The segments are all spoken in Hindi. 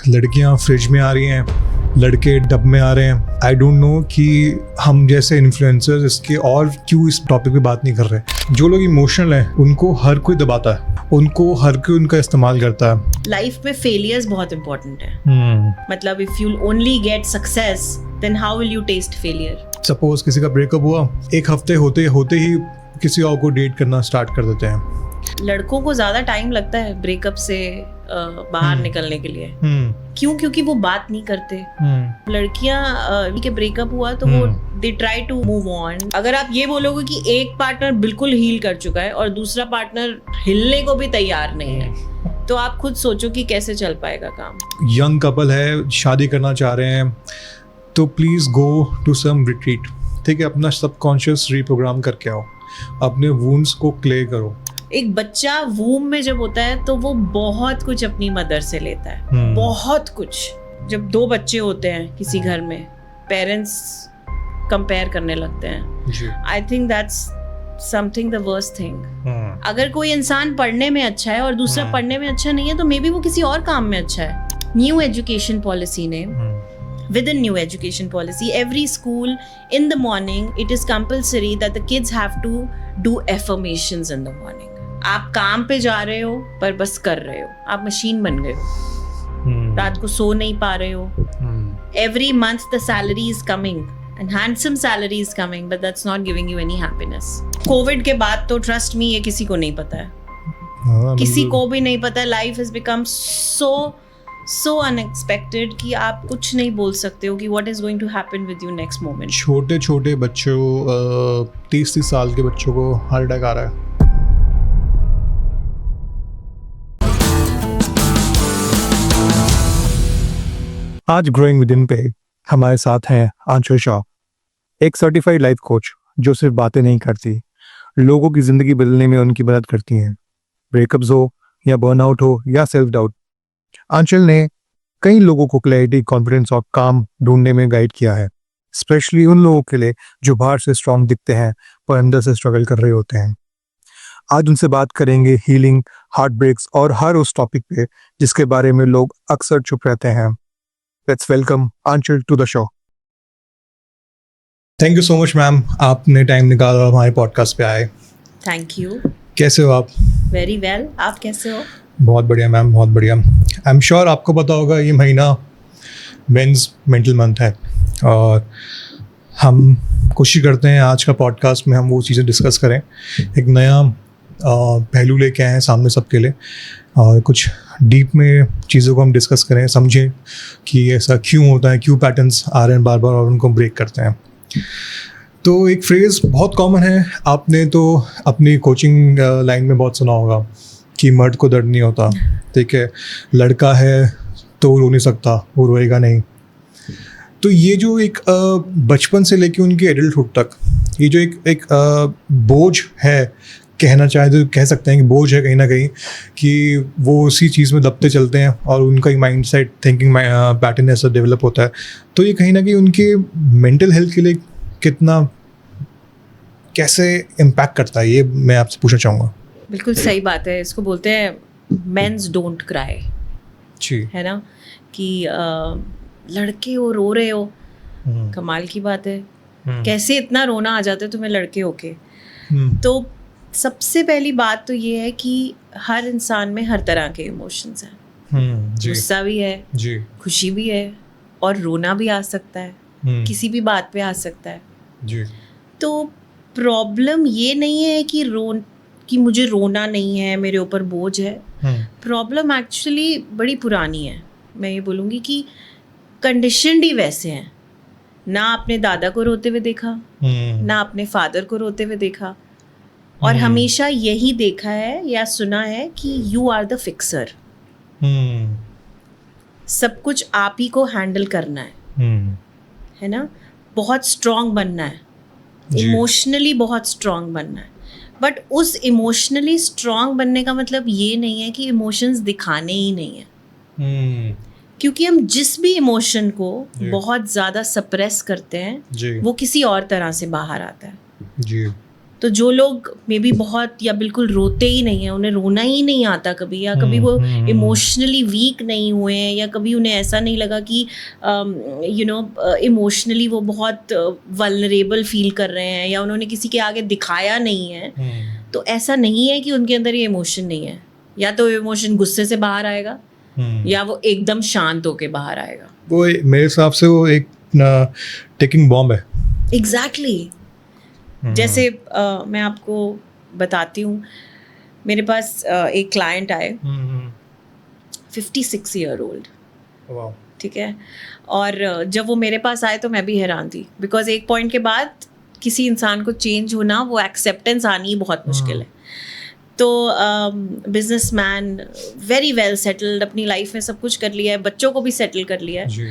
लड़कियां फ्रिज में आ रही हैं, लड़के डब में आ रहे हैं। आई डोंट नो कि हम जैसे इन्फ्लुएंसर्स इसके और क्यों इस टॉपिक पे बात नहीं कर रहे। जो लोग इमोशनल हैं उनको हर कोई दबाता है, उनको हर कोई उनका इस्तेमाल करता है। लाइफ में फेलियर्स बहुत इंपॉर्टेंट है। मतलब if you only get success then how will you test failure. Suppose किसी का ब्रेकअप हुआ, एक हफ्ते होते होते ही किसी और को डेट करना स्टार्ट कर देते हैं। लड़कों को ज्यादा टाइम लगता है ब्रेकअप से बाहर निकलने के लिए। क्यों? क्योंकि वो बात नहीं करते। लड़कियां के ब्रेकअप हुआ तो वो they try to move on. अगर आप ये बोलोगे कि एक पार्टनर बिल्कुल हील कर चुका है और दूसरा पार्टनर हिलने को भी तैयार नहीं है, तो आप खुद सोचो कि कैसे चल पाएगा काम। यंग कपल है, शादी करना चाह रहे हैं, तो please go to some retreat. ठीक है, अपना सबकॉन्शियस रिप्रोग्राम करके आओ, अपने वुंड्स को क्लियर करो। एक बच्चा वूम में जब होता है तो वो बहुत कुछ अपनी मदर से लेता है, बहुत कुछ। जब दो बच्चे होते हैं किसी घर में, पेरेंट्स कंपेयर करने लगते हैं। I think that's something the worst thing. अगर कोई इंसान पढ़ने में अच्छा है और दूसरा पढ़ने में अच्छा नहीं है तो मे बी वो किसी और काम में अच्छा है। न्यू एजुकेशन पॉलिसी ने within new education policy, every school in the morning it is compulsory that the kids have to do affirmations in the morning. आप काम पे जा रहे हो पर बस कर रहे हो, आप मशीन बन गए हो। रात को सो नहीं पा रहे हो। Every month the salary is coming and handsome salary is coming, but that's not giving you any happiness. Covid के बाद तो trust me ये किसी को नहीं पता है। किसी को भी नहीं पता। Life has become so unexpected कि आप कुछ नहीं बोल सकते हो कि what is going to happen with you next moment. छोटे छोटे बच्चों, 30 साल के बच्चों को हार्ट अटैक आ रहा है। आज ग्रोइंग विद इन पे हमारे साथ हैं आंचल शाह, एक सर्टिफाइड लाइफ कोच जो सिर्फ बातें नहीं करती, लोगों की जिंदगी बदलने में उनकी मदद करती हैं। ब्रेकअप्स हो या बर्नआउट हो या सेल्फ डाउट, आंचल ने कई लोगों को क्लैरिटी, कॉन्फिडेंस और काम ढूंढने में गाइड किया है, स्पेशली उन लोगों के लिए जो बाहर से स्ट्रांग दिखते हैं पर अंदर से स्ट्रगल कर रहे होते हैं। आज उनसे बात करेंगे हीलिंग, हार्ट ब्रेक्स और हर उस टॉपिक पे जिसके बारे में लोग अक्सर चुप रहते हैं। Let's welcome Aanchal to the show. Thank you so much ma'am, आपने टाइम निकाला और हमारे पॉडकास्ट पे आए। Thank you. कैसे हो आप? वेरी वेल, आप कैसे हो? बहुत बढ़िया मैम, बहुत बढ़िया। आई एम श्योर आपको पता होगा ये महीना मेंस मेंटल मंथ है और हम कोशिश करते हैं आज का पॉडकास्ट में हम वो चीज़ें डिस्कस करें, एक नया पहलू लेके आए हैं सामने सबके लिए और कुछ डीप में चीज़ों को हम डिस्कस करें, समझें कि ऐसा क्यों होता है, क्यों पैटर्न्स आ रहे हैं बार बार और उनको ब्रेक करते हैं। तो एक फ्रेज़ बहुत कॉमन है, आपने तो अपनी कोचिंग लाइन में बहुत सुना होगा कि मर्द को दर्द नहीं होता। ठीक है, लड़का है तो रो नहीं सकता, वो रोएगा नहीं। तो ये जो एक बचपन से लेके उनकी एडल्टहुड तक ये जो एक बोझ है, कहना चाहे तो कह सकते हैं कि बोझ है कहीं ना कहीं, कि वो उसी चीज़ में दबते चलते हैं और उनका माइंड सेट, थिंकिंग पैटर्न ऐसा डेवलप होता है। तो ये कहीं ना कहीं उनके मेंटल हेल्थ के लिए कितना, कैसे इम्पैक्ट करता है, ये मैं आपसे पूछना चाहूँगा। बिल्कुल सही बात है। इसको बोलते हैं मेंस डोंट क्राई, है ना, कि लड़के हो रो रहे हो, कमाल की बात है। कैसे इतना रोना आ जाता है तुम्हें लड़के होके? तो सबसे पहली बात तो ये है कि हर इंसान में हर तरह के इमोशंस हैं। गुस्सा भी है, खुशी भी है और रोना भी आ सकता है, किसी भी बात पे आ सकता है। तो प्रॉब्लम ये नहीं है कि मुझे रोना नहीं है, मेरे ऊपर बोझ है। प्रॉब्लम एक्चुअली बड़ी पुरानी है। मैं ये बोलूँगी कि कंडीशनड ही वैसे हैं। ना आपने दादा को रोते हुए देखा, ना अपने फादर को रोते हुए देखा, और हमेशा यही देखा है या सुना है कि यू आर द फिक्सर। सब कुछ आप ही को हैंडल करना है ना, बहुत स्ट्रॉन्ग बनना है, इमोशनली बहुत स्ट्रॉन्ग बनना है। बट उस इमोशनली स्ट्रॉन्ग बनने का मतलब ये नहीं है कि इमोशंस दिखाने ही नहीं है। क्योंकि हम जिस भी इमोशन को बहुत ज़्यादा सप्रेस करते हैं वो किसी और तरह से बाहर आता है। तो जो लोग मे बी बहुत या बिल्कुल रोते ही नहीं हैं, उन्हें रोना ही नहीं आता कभी, या कभी वो इमोशनली वीक नहीं हुए हैं, या कभी उन्हें ऐसा नहीं लगा कि इमोशनली वो बहुत वल्नरेबल फील कर रहे हैं, या उन्होंने किसी के आगे दिखाया नहीं है, तो ऐसा नहीं है कि उनके अंदर ये इमोशन नहीं है। या तो इमोशन गुस्से से बाहर आएगा या वो एकदम शांत होके बाहर आएगा। वो मेरे हिसाब से वो एक टिकिंग बॉम्ब है। एग्जैक्टली जैसे मैं आपको बताती हूँ, मेरे पास एक क्लाइंट आए 56 ईयर ओल्ड, ठीक है, और जब वो मेरे पास आए तो मैं भी हैरान थी, बिकॉज एक पॉइंट के बाद किसी इंसान को चेंज होना, वो एक्सेप्टेंस आनी बहुत मुश्किल है। तो बिजनेसमैन, वेरी वेल सेटल्ड, अपनी लाइफ में सब कुछ कर लिया है, बच्चों को भी सेटल कर लिया है,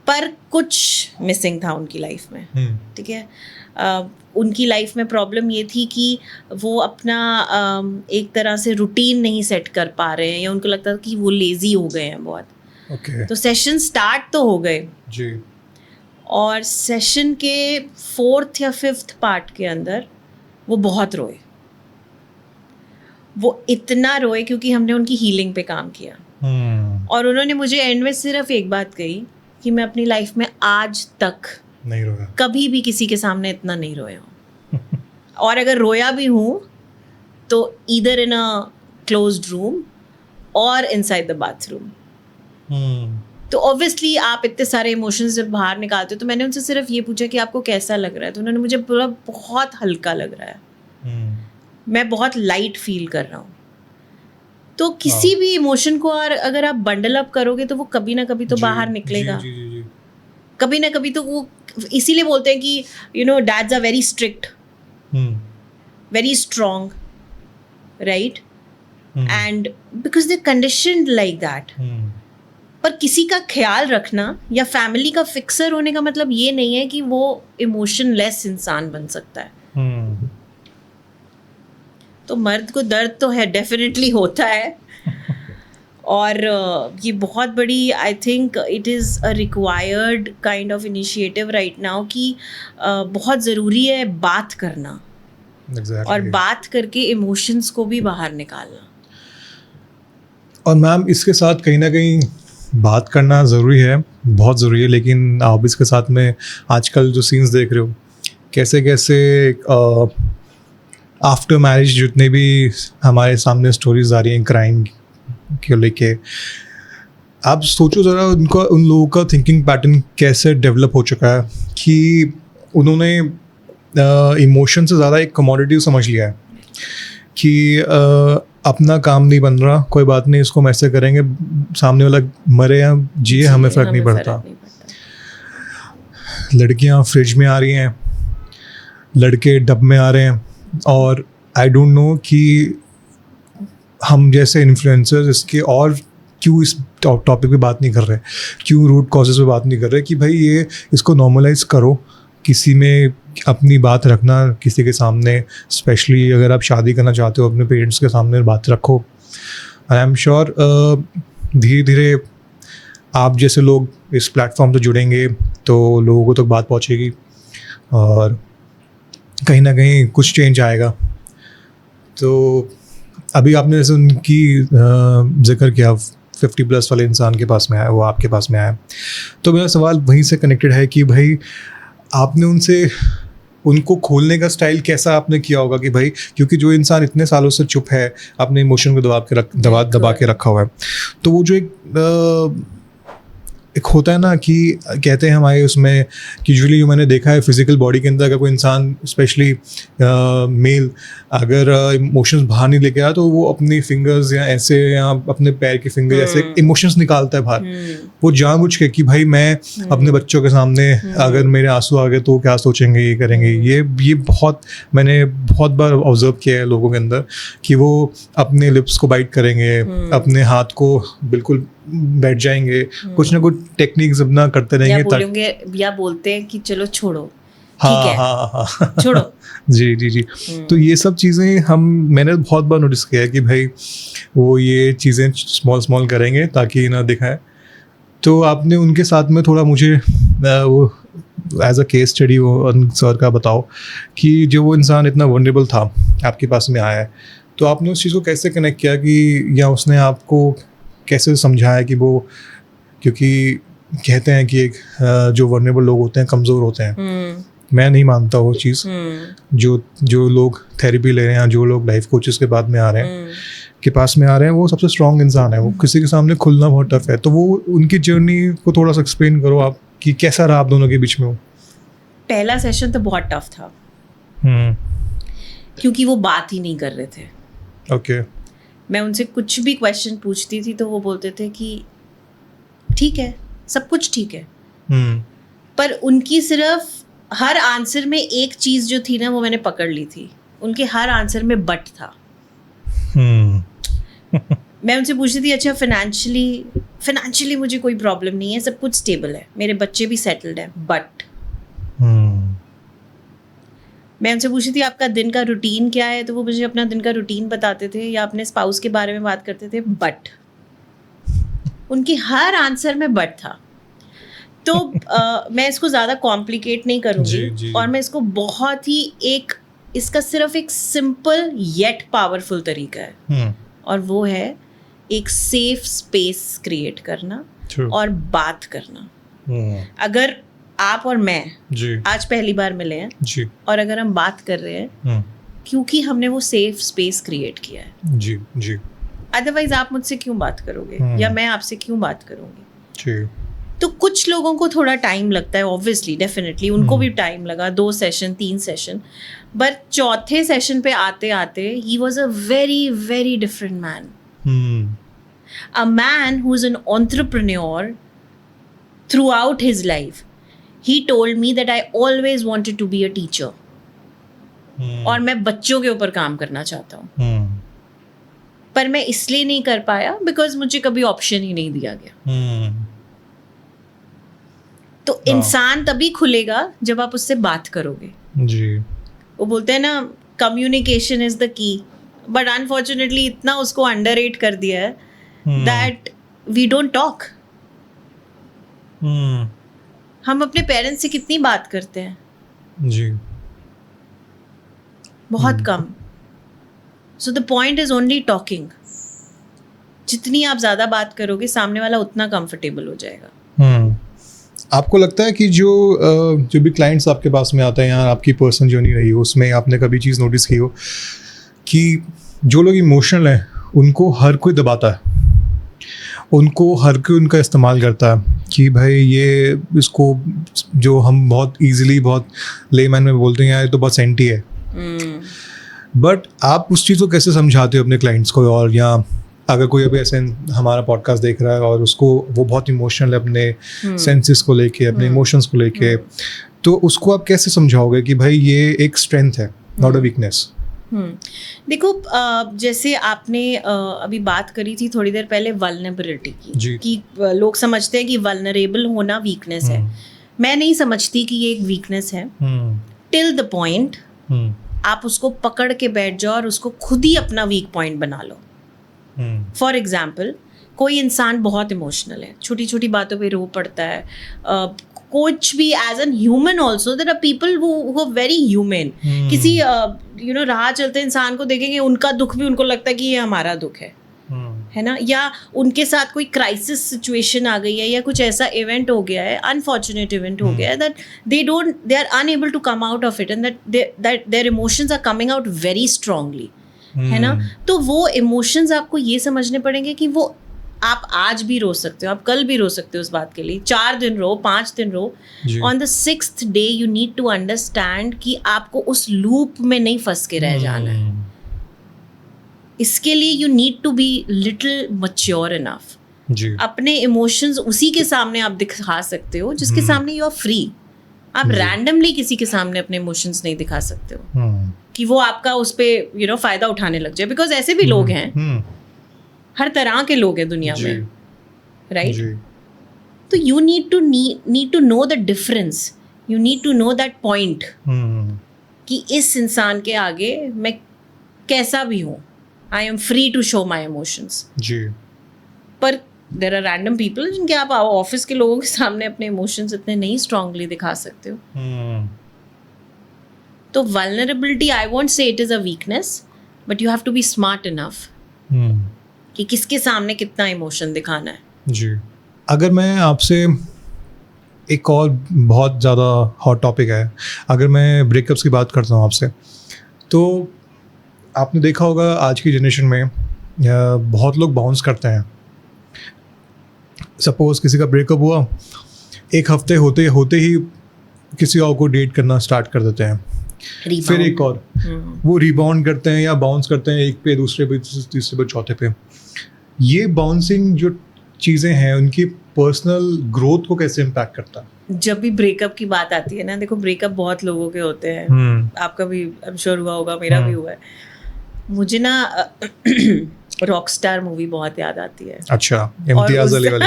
पर कुछ मिसिंग था उनकी लाइफ में, ठीक है। उनकी लाइफ में प्रॉब्लम ये थी कि वो अपना एक तरह से रूटीन नहीं सेट कर पा रहे हैं, या उनको लगता था कि वो लेजी हो गए हैं बहुत। तो सेशन स्टार्ट तो हो गए जी, और सेशन के 4th या 5th पार्ट के अंदर वो बहुत रोए। वो इतना रोए क्योंकि हमने उनकी हीलिंग पे काम किया, और उन्होंने मुझे एंड में सिर्फ एक बात कही कि मैं अपनी लाइफ में आज तक नहीं रोया, कभी भी किसी के सामने इतना नहीं रोया हूँ, और अगर रोया भी हूँ तो either in a closed room और इनसाइड द बाथरूम। तो ऑब्वियसली आप इतने सारे इमोशंस जब बाहर निकालते हो, तो मैंने उनसे सिर्फ ये पूछा कि आपको कैसा लग रहा है, तो उन्होंने मुझे बोला बहुत हल्का लग रहा है, मैं बहुत लाइट फील कर रहा हूँ। तो किसी भी इमोशन को अगर आप बंडल अप करोगे तो वो कभी ना कभी तो बाहर निकलेगा, कभी ना कभी तो वो, इसीलिए बोलते हैं कि dads are very strict, very strong, right, and because they conditioned like that. पर किसी का ख्याल रखना या फैमिली का फिक्सर होने का मतलब ये नहीं है कि वो इमोशनलेस इंसान बन सकता है। तो मर्द को दर्द तो है, डेफिनेटली होता है, और ये बहुत बड़ी, I think it is a required kind of initiative right now कि बहुत ज़रूरी है बात करना, और बात करके इमोशंस को भी बाहर निकालना। और मैम इसके साथ कहीं ना कहीं बात करना ज़रूरी है, बहुत ज़रूरी है, लेकिन आप इसके साथ में आजकल जो सीन्स देख रहे हो, कैसे कैसे आफ्टर मैरिज जितने भी हमारे सामने स्टोरीज आ रही हैं क्राइम के लेके, आप सोचो ज़रा उन लोगों का थिंकिंग पैटर्न कैसे डेवलप हो चुका है कि उन्होंने इमोशन से ज़्यादा एक कमोडिटी समझ लिया है कि अपना काम नहीं बन रहा, कोई बात नहीं, इसको हम ऐसे करेंगे, सामने वाला मरे या जिए हमें फ़र्क नहीं पड़ता। लड़कियां फ्रिज में आ रही हैं, लड़के डब में आ रहे हैं, और आई डोंट नो कि हम जैसे इन्फ्लुएंसर्स इसके और क्यों इस टॉपिक पे बात नहीं कर रहे, क्यों रूट कॉजेज़ पे बात नहीं कर रहे कि भाई ये इसको नॉर्मलाइज करो, किसी में अपनी बात रखना किसी के सामने, स्पेशली अगर आप शादी करना चाहते हो अपने पेरेंट्स के सामने बात रखो। आई एम श्योर धीरे धीरे आप जैसे लोग इस प्लेटफॉर्म से जुड़ेंगे तो लोगों को तक बात पहुंचेगी, और कहीं ना कहीं कुछ चेंज आएगा। तो अभी आपने जैसे उनकी जिक्र किया 50+ वाले इंसान के पास में आया, वो आपके पास में आया, तो मेरा सवाल वहीं से कनेक्टेड है कि भाई आपने उनको खोलने का स्टाइल कैसा आपने किया होगा कि भाई, क्योंकि जो इंसान इतने सालों से चुप है, अपने इमोशन को दबा के रखा हुआ है, तो वो जो एक होता है ना कि कहते हैं हमारे उसमें कि यूजुअली मैंने देखा है फिजिकल बॉडी के अंदर अगर कोई इंसान स्पेशली मेल अगर इमोशंस बाहर नहीं लेके आया तो वो अपनी फिंगर्स या ऐसे या अपने पैर के फिंगर ऐसे इमोशंस निकालता है बाहर, वो जानबूझ के कि भाई मैं अपने बच्चों के सामने अगर मेरे आंसू आ गए तो क्या सोचेंगे, ये करेंगे। ये बहुत मैंने बहुत बार ऑब्जर्व किया है लोगों के अंदर कि वो अपने लिप्स को बाइट करेंगे, अपने हाथ को बिल्कुल बैठ जाएंगे, कुछ ना कुछ टेक्निक्स अपना करते रहेंगे, या बोलते हैं कि चलो छोड़ो, हाँ छोड़ो। जी। तो ये सब चीज़ें मैंने बहुत बार नोटिस किया है कि भाई वो ये चीज़ें स्मॉल करेंगे ताकि ना दिखाए। तो आपने उनके साथ में थोड़ा मुझे वो as a case study sir का बताओ कि जो वो इंसान इतना वनरेबल था आपके पास में आया है, तो आपने उस चीज़ को कैसे कनेक्ट किया कि, या उसने आपको कैसे समझाया कि वो, क्योंकि कहते हैं कि एक जो वनरेबल लोग होते हैं कमज़ोर होते हैं, मैं नहीं मानता वो चीज़। जो लोग थेरेपी ले रहे हैं, जो लोग लाइफ कोचेस के बाद में आ रहे हैं, के पास में आ रहे हैं, वो सबसे स्ट्रॉन्ग इंसान है, वो किसी के सामने खुलना बहुत टफ है। तो वो उनकी जर्नी को थोड़ा सा एक्सप्लेन करो आप कि कैसा रहा आप दोनों के बीच में वो। पहला सेशन तो बहुत टफ था क्योंकि वो बात ही नहीं कर रहे थे। ओके। मैं उनसे कुछ भी क्वेश्चन पूछती थी तो वो बोलते थे कि ठीक है, सब कुछ ठीक है, पर उनकी सिर्फ हर आंसर में एक चीज़ जो थी ना वो मैंने पकड़ ली थी, उनके हर आंसर में बट था। मैं उनसे पूछती थी अच्छा फाइनेंशियली मुझे कोई प्रॉब्लम नहीं है, सब कुछ स्टेबल है, मेरे बच्चे भी सेटल्ड हैं, बट मैं उनसे पूछती थी आपका दिन का रूटीन क्या है, तो वो मुझे अपना दिन का रूटीन बताते थे या अपने स्पाउस के बारे में बात करते थे, बट उनके हर आंसर में बट था। तो मैं इसको ज़्यादा कॉम्प्लिकेट नहीं करूँगी और मैं इसको बहुत ही इसका सिर्फ एक सिंपल येट पावरफुल तरीका है और वो है एक सेफ स्पेस क्रिएट करना और बात करना। अगर आप और मैं आज पहली बार मिले हैं और अगर हम बात कर रहे हैं क्योंकि हमने वो सेफ स्पेस क्रिएट किया है। अदरवाइज आप मुझसे क्यों बात करोगे या मैं आपसे क्यों बात करूँगी। तो कुछ लोगों को थोड़ा टाइम लगता है, ऑब्वियसली, डेफिनेटली उनको भी टाइम लगा, 2 सेशन 3 सेशन, बट चौथे सेशन पे आते आते ही was a very very different man, a man who is an entrepreneur throughout his life. He told me that I always wanted to be a teacher और मैं बच्चों के ऊपर काम करना चाहता हूँ, पर मैं इसलिए नहीं कर पाया बिकॉज मुझे कभी ऑप्शन ही नहीं दिया गया। तो इंसान तभी खुलेगा जब आप उससे बात करोगे। जी। वो बोलते हैं ना communication is the key, but unfortunately इतना उसको अंडररेट कर दिया है दैट वी डोंट टॉक। हम अपने पेरेंट्स से कितनी बात करते हैं? जी, बहुत कम। So the point is only talking. जितनी आप ज्यादा बात करोगे सामने वाला उतना कंफर्टेबल हो जाएगा। आपको लगता है कि जो भी क्लाइंट्स आपके पास में आते हैं या आपकी पर्सनल जर्नी रही हो उसमें आपने कभी चीज़ नोटिस की हो कि जो लोग इमोशनल हैं उनको हर कोई दबाता है, उनको हर कोई उनका इस्तेमाल करता है कि भाई ये इसको जो हम बहुत इजीली बहुत लेमैन में बोलते हैं यार ये तो बहुत सेंटी है। बट आप उस चीज़ को कैसे समझाते हो अपने क्लाइंट्स को? और या अगर कोई अभी ऐसे हमारा पॉडकास्ट देख रहा है और उसको वो बहुत इमोशनल है अपने सेंसेस को लेके, अपने इमोशंस को लेके, तो उसको आप कैसे समझाओगे कि भाई ये एक स्ट्रेंथ है, नॉट अ वीकनेस? देखो, जैसे आपने अभी बात करी थी थोड़ी देर पहले वल्नरेबिलिटी की कि लोग समझते हैं कि वल्नरेबल होना वीकनेस है। मैं नहीं समझती कि ये एक वीकनेस है टिल द पॉइंट आप उसको पकड़ के बैठ जाओ और उसको खुद ही अपना वीक पॉइंट बना लो। फॉर एग्जाम्पल, कोई इंसान बहुत इमोशनल है, छोटी छोटी बातों पे रो पड़ता है, कुछ भी as an human also there are people who are very human. किसी राह चलते इंसान को देखेंगे, उनका दुख भी उनको लगता है कि ये हमारा दुख है ना, या उनके साथ कोई क्राइसिस सिचुएशन आ गई है या कुछ ऐसा इवेंट हो गया है, अनफॉर्चुनेट इवेंट हो गया है that they are unable to come out of it and that their emotions are coming out very strongly, है ना। तो वो इमोशंस आपको ये समझने पड़ेंगे कि वो आप आज भी रो सकते हो, आप कल भी रो सकते हो उस बात के लिए, 4 दिन रो, 5 दिन रो, on the 6th day you need to understand कि आपको उस लूप में नहीं फंस के रह जाना है। इसके लिए you need to be little mature enough. अपने इमोशंस उसी के सामने आप दिखा सकते हो जिसके सामने यू आर फ्री। आप रैंडमली किसी के सामने अपने इमोशंस नहीं दिखा सकते हो कि वो आपका उस पे फायदा उठाने लग जाए, बिकॉज ऐसे भी लोग हैं, हर तरह के लोग हैं दुनिया में, राइट? तो you need to know the difference, you need to know that point कि इस इंसान के आगे मैं कैसा भी हूँ, I am free to show my emotions. पर देयर आर रैंडम पीपल जिनके आप ऑफिस के लोगों के सामने अपने इमोशंस इतने नहीं स्ट्रांगली दिखा सकते हो. तो vulnerability, I won't say it is a weakness, but you have to be smart enough कि किसके सामने कितना इमोशन दिखाना है. जी. अगर मैं आपसे एक और बहुत ज़्यादा हॉट टॉपिक है, अगर मैं ब्रेकअप्स की बात करता हूँ आपसे, तो आपने देखा होगा आज की जनरेशन में बहुत लोग बाउंस करते हैं. सपोज किसी का ब्रेकअप हुआ, एक हफ्ते होते होते ही किसी और को डेट करना स्टार्ट कर देते हैं. फिर एक और वो रिबाउंड करते हैं या बाउंस करते हैं, एक पे, दूसरे पे, तीसरे पे, चौथे पे. ये बाउंसिंग जो चीज़ें हैं उनकी पर्सनल ग्रोथ को कैसे इम्पैक्ट करता है? जब भी ब्रेकअप की बात आती है ना, देखो ब्रेकअप बहुत लोगों के होते हैं. आपका भी आई एम श्योर हुआ होगा, मेरा भी हुआ है. मुझे ना रॉकस्टार मूवी बहुत याद आती है. अच्छा, इम्तियाज अली वाली.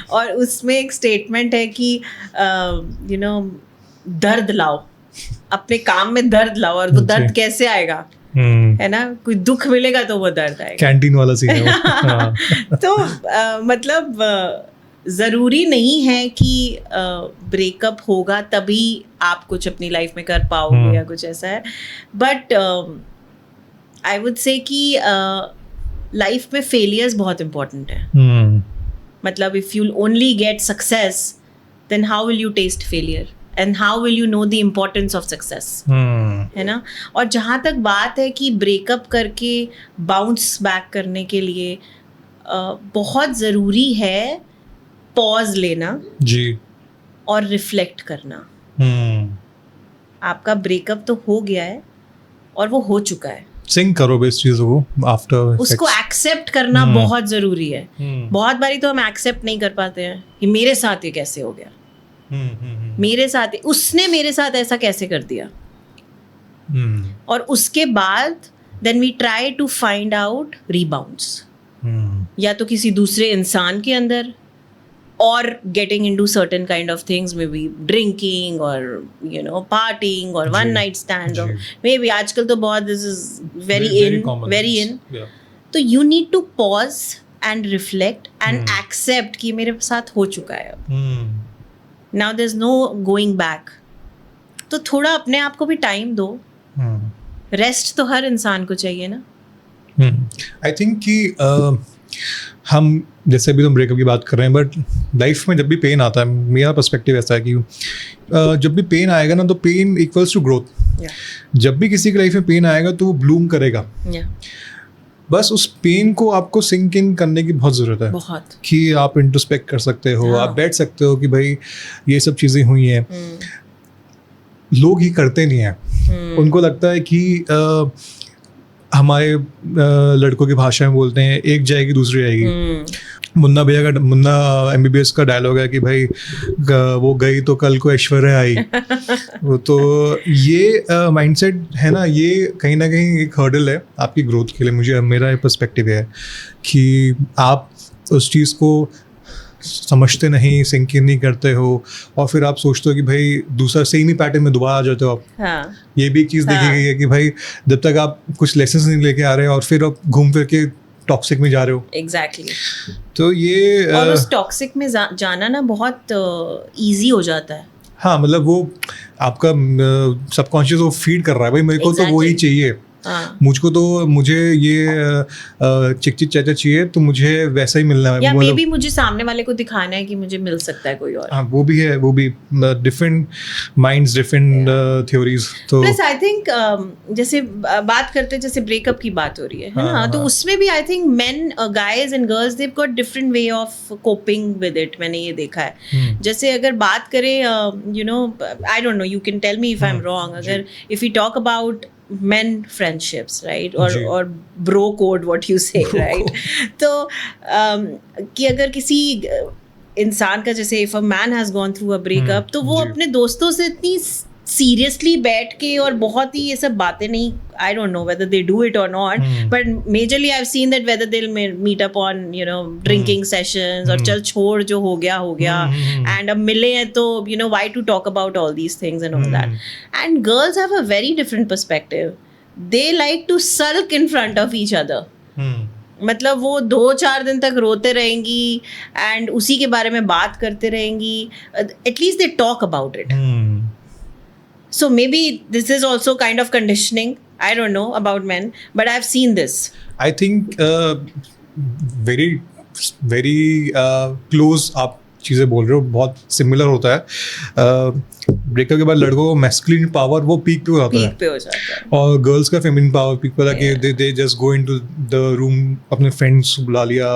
और उसमें एक स्टेटमेंट है कि यू नो दर्द लाओ, अपने काम में दर्द लाओ. और वो दर्द कैसे आएगा, है ना, कोई दुख मिलेगा तो वो दर्द आएगा. कैंटीन वाला सीन है. तो मतलब ज़रूरी नहीं है कि ब्रेकअप होगा तभी आप कुछ अपनी लाइफ में कर पाओगे या कुछ ऐसा है. बट आई वुड से कि लाइफ में फेलियर्स बहुत इम्पोर्टेंट है. मतलब if you only get success, then how will you test failure and how will you know the importance of success, है ना. और जहाँ तक बात है कि ब्रेकअप करके बाउंस बैक करने के लिए बहुत ज़रूरी है पॉज लेना जी, और रिफ्लेक्ट करना. आपका ब्रेकअप तो हो गया है और वो हो चुका है. सिंक करो इस चीज़ को आफ्टर. उसको एक्सेप्ट करना बहुत ज़रूरी है. बहुत बारी तो हम एक्सेप्ट नहीं कर पाते हैं कि मेरे साथ ये कैसे हो गया, मेरे साथ उसने मेरे साथ ऐसा कैसे कर दिया. और उसके बाद then we try to find out rebounds, या तो किसी दूसरे इंसान के अंदर, और getting into certain kind of things, maybe drinking और यू नो पार्टिंग और वन नाइट स्टैंड, और मे बी आजकल तो बहुत दिस इज वेरी इन. तो you need to pause and reflect and accept कि मेरे साथ हो चुका है. Now there's no going back. तो थोड़ा अपने आप को भी टाइम दो. रेस्ट तो हर इंसान को चाहिए ना. आई थिंक कि हम जैसे अभी तुम ब्रेकअप की बात कर रहे हैं, बट लाइफ में जब भी पेन आता है, मेरा पर्सपेक्टिव ऐसा है कि जब भी पेन आएगा ना, तो पेन इक्वल्स टू ग्रोथ. जब भी किसी की लाइफ में पेन आएगा तो वो ब्लूम करेगा. बस उस पेन को आपको सिंक इन करने की बहुत ज़रूरत है. बहुत. कि आप इंट्रोस्पेक्ट कर सकते हो, आप बैठ सकते हो कि भाई ये सब चीज़ें हुई हैं. लोग ही करते नहीं हैं. उनको लगता है कि हमारे लड़कों की भाषा में बोलते हैं, एक जाएगी दूसरी आएगी. मुन्ना MBBS का डायलॉग है कि भाई वो गई तो कल को ऐश्वर्या आई. तो ये माइंडसेट है ना, ये कहीं ना कहीं एक हर्डल है आपकी ग्रोथ के लिए. मुझे मेरा पर्सपेक्टिव है कि आप उस चीज़ को समझते नहीं, सिंक इन नहीं करते हो, और फिर आप सोचते हो कि भाई दूसरा सेम ही पैटर्न में दोबारा आ जाते हो आप. हाँ. ये भी एक चीज़ देखी गई है कि भाई जब तक आप कुछ लेसन्स नहीं लेके आ रहे और फिर आप घूम फिर के टॉक्सिक में जा रहे हो. एग्जैक्टली. तो ये और उस टॉक्सिक में जाना ना बहुत इजी हो जाता है. हाँ, मतलब वो आपका सबकॉन्शियस वो फीड कर रहा है भाई मेरे को तो वो ही चाहिए. मुझको तो मुझे ये चिक चिक चाचा चाहिए तो मुझे वैसा ही मिलना है. या मे बी मुझे सामने वाले को दिखाना है कि मुझे मिल सकता है कोई और. हाँ, वो भी है. वो भी डिफरेंट माइंड्स, डिफरेंट थ्योरीज. तो प्लस आई थिंक जैसे बात करते जैसे ब्रेकअप की बात हो रही है ना, तो उसमें भी I think men guys and girls they have got different way of coping with it. मैंने ये देखा है. जैसे अगर बात करें you know, I don't know, you can tell me if I am wrong. अगर if you talk about men friendships, right, or bro code, what you say, right? तो कि अगर किसी इंसान का, जैसे if a man has gone through a breakup, तो वो अपने दोस्तों से इतनी सीरियसली बैठ के और बहुत ही ये सब बातें नहीं, I don't know whether they do it or not, but majorly I've seen that whether they'll meet up on, you know, drinking sessions, और चल छोड़ जो हो गया, and अब मिले हैं तो you know why to talk about all these things and all that. And girls have a very different perspective. They like to sulk in front of each other. मतलब वो 2-4 दिन तक रोते रहेंगी एंड उसी के बारे में बात करते रहेंगी. At least they talk about it. So maybe this is also kind of conditioning. I don't know about men, but I've seen this. I think very very close आप चीज़ें बोल रहे हो, बहुत सिमिलर होता है. ब्रेकअप के बाद लड़कों को मैस्कुलिन पावर वो पीक पे हो जाता है. पीक पे हो जाता है. और गर्ल्स का फेमिनिन पावर पीक पे होता है कि they just go into the room, अपने फ्रेंड्स बुला लिया,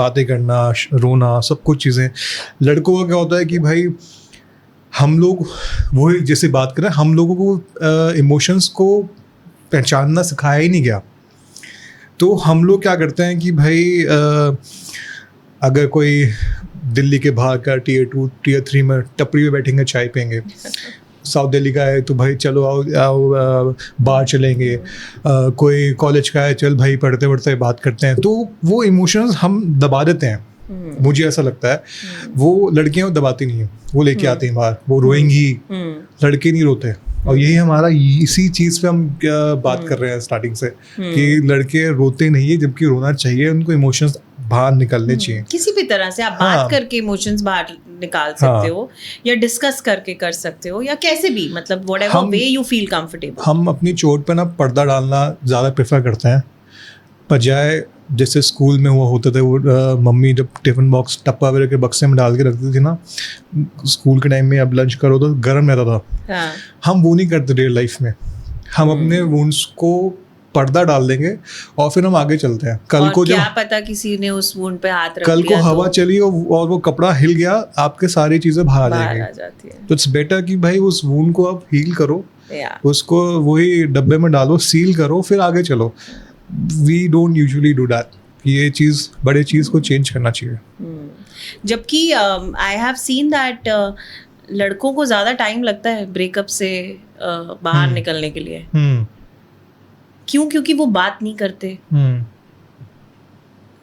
बातें करना, रोना, सब कुछ चीज़ें. लड़कों का क्या होता है कि भाई हम लोग वही जैसे बात करें, हम लोगों को इमोशंस को पहचानना सिखाया ही नहीं गया. तो हम लोग क्या करते हैं कि भाई अगर कोई दिल्ली के बाहर का टियर 2 टियर 3 में टपरी में बैठेंगे, चाय पियेंगे. साउथ दिल्ली का है तो भाई चलो आओ बाहर चलेंगे. कोई कॉलेज का है, चल भाई पढ़ते पढ़ते बात करते हैं. तो वो इमोशंस हम दबा देते हैं. मुझे ऐसा लगता है वो लड़कियां दबाती नहीं है, वो लेके आती हैं बाहर, वो रोएंगी. लड़के नहीं रोते. और यही हमारा इसी चीज़ पे हम बात कर रहे हैं स्टार्टिंग से कि लड़के रोते नहीं है, जबकि रोना चाहिए. उनको इमोशंस बाहर निकलने चाहिए किसी भी तरह से. आप बात करके इमोशंस बाहर निकाल सकते हो, या डिस्कस करके कर सकते हो, या कैसे भी, मतलब whatever way you feel comfortable. हम अपनी चोट पे ना पर्दा डालना ज़्यादा प्रेफर करते हैं, बजाय जैसे स्कूल में हुआ होता था. वो मम्मी जब टिफ़िन बॉक्स टप्पा वगैरह के बक्से में डाल के रखती थी ना स्कूल के टाइम में, अब लंच करो तो गर्म रहता था. हम वो नहीं करते रियल लाइफ में. हम अपने वुंड्स को पर्दा डाल देंगे और फिर हम आगे चलते हैं. कल को क्या पता किसी ने उस वुंड पे हाथ रख कल दिया को हवा चली और वो कपड़ा हिल गया, आपके सारी चीज़ें बाहर आ जाएंगी. तो इट्स बेटर कि भाई उस वुंड को आप हील करो, उसको वही डब्बे में डालो, सील करो, फिर आगे चलो. We don't usually do that. ये चीज़ बड़े चीज़ को चेंज करना चाहिए. जबकि आई हैव सीन दैट लड़कों को ज़्यादा टाइम लगता है ब्रेकअप से बाहर निकलने के लिए. क्यों? क्योंकि वो बात नहीं करते.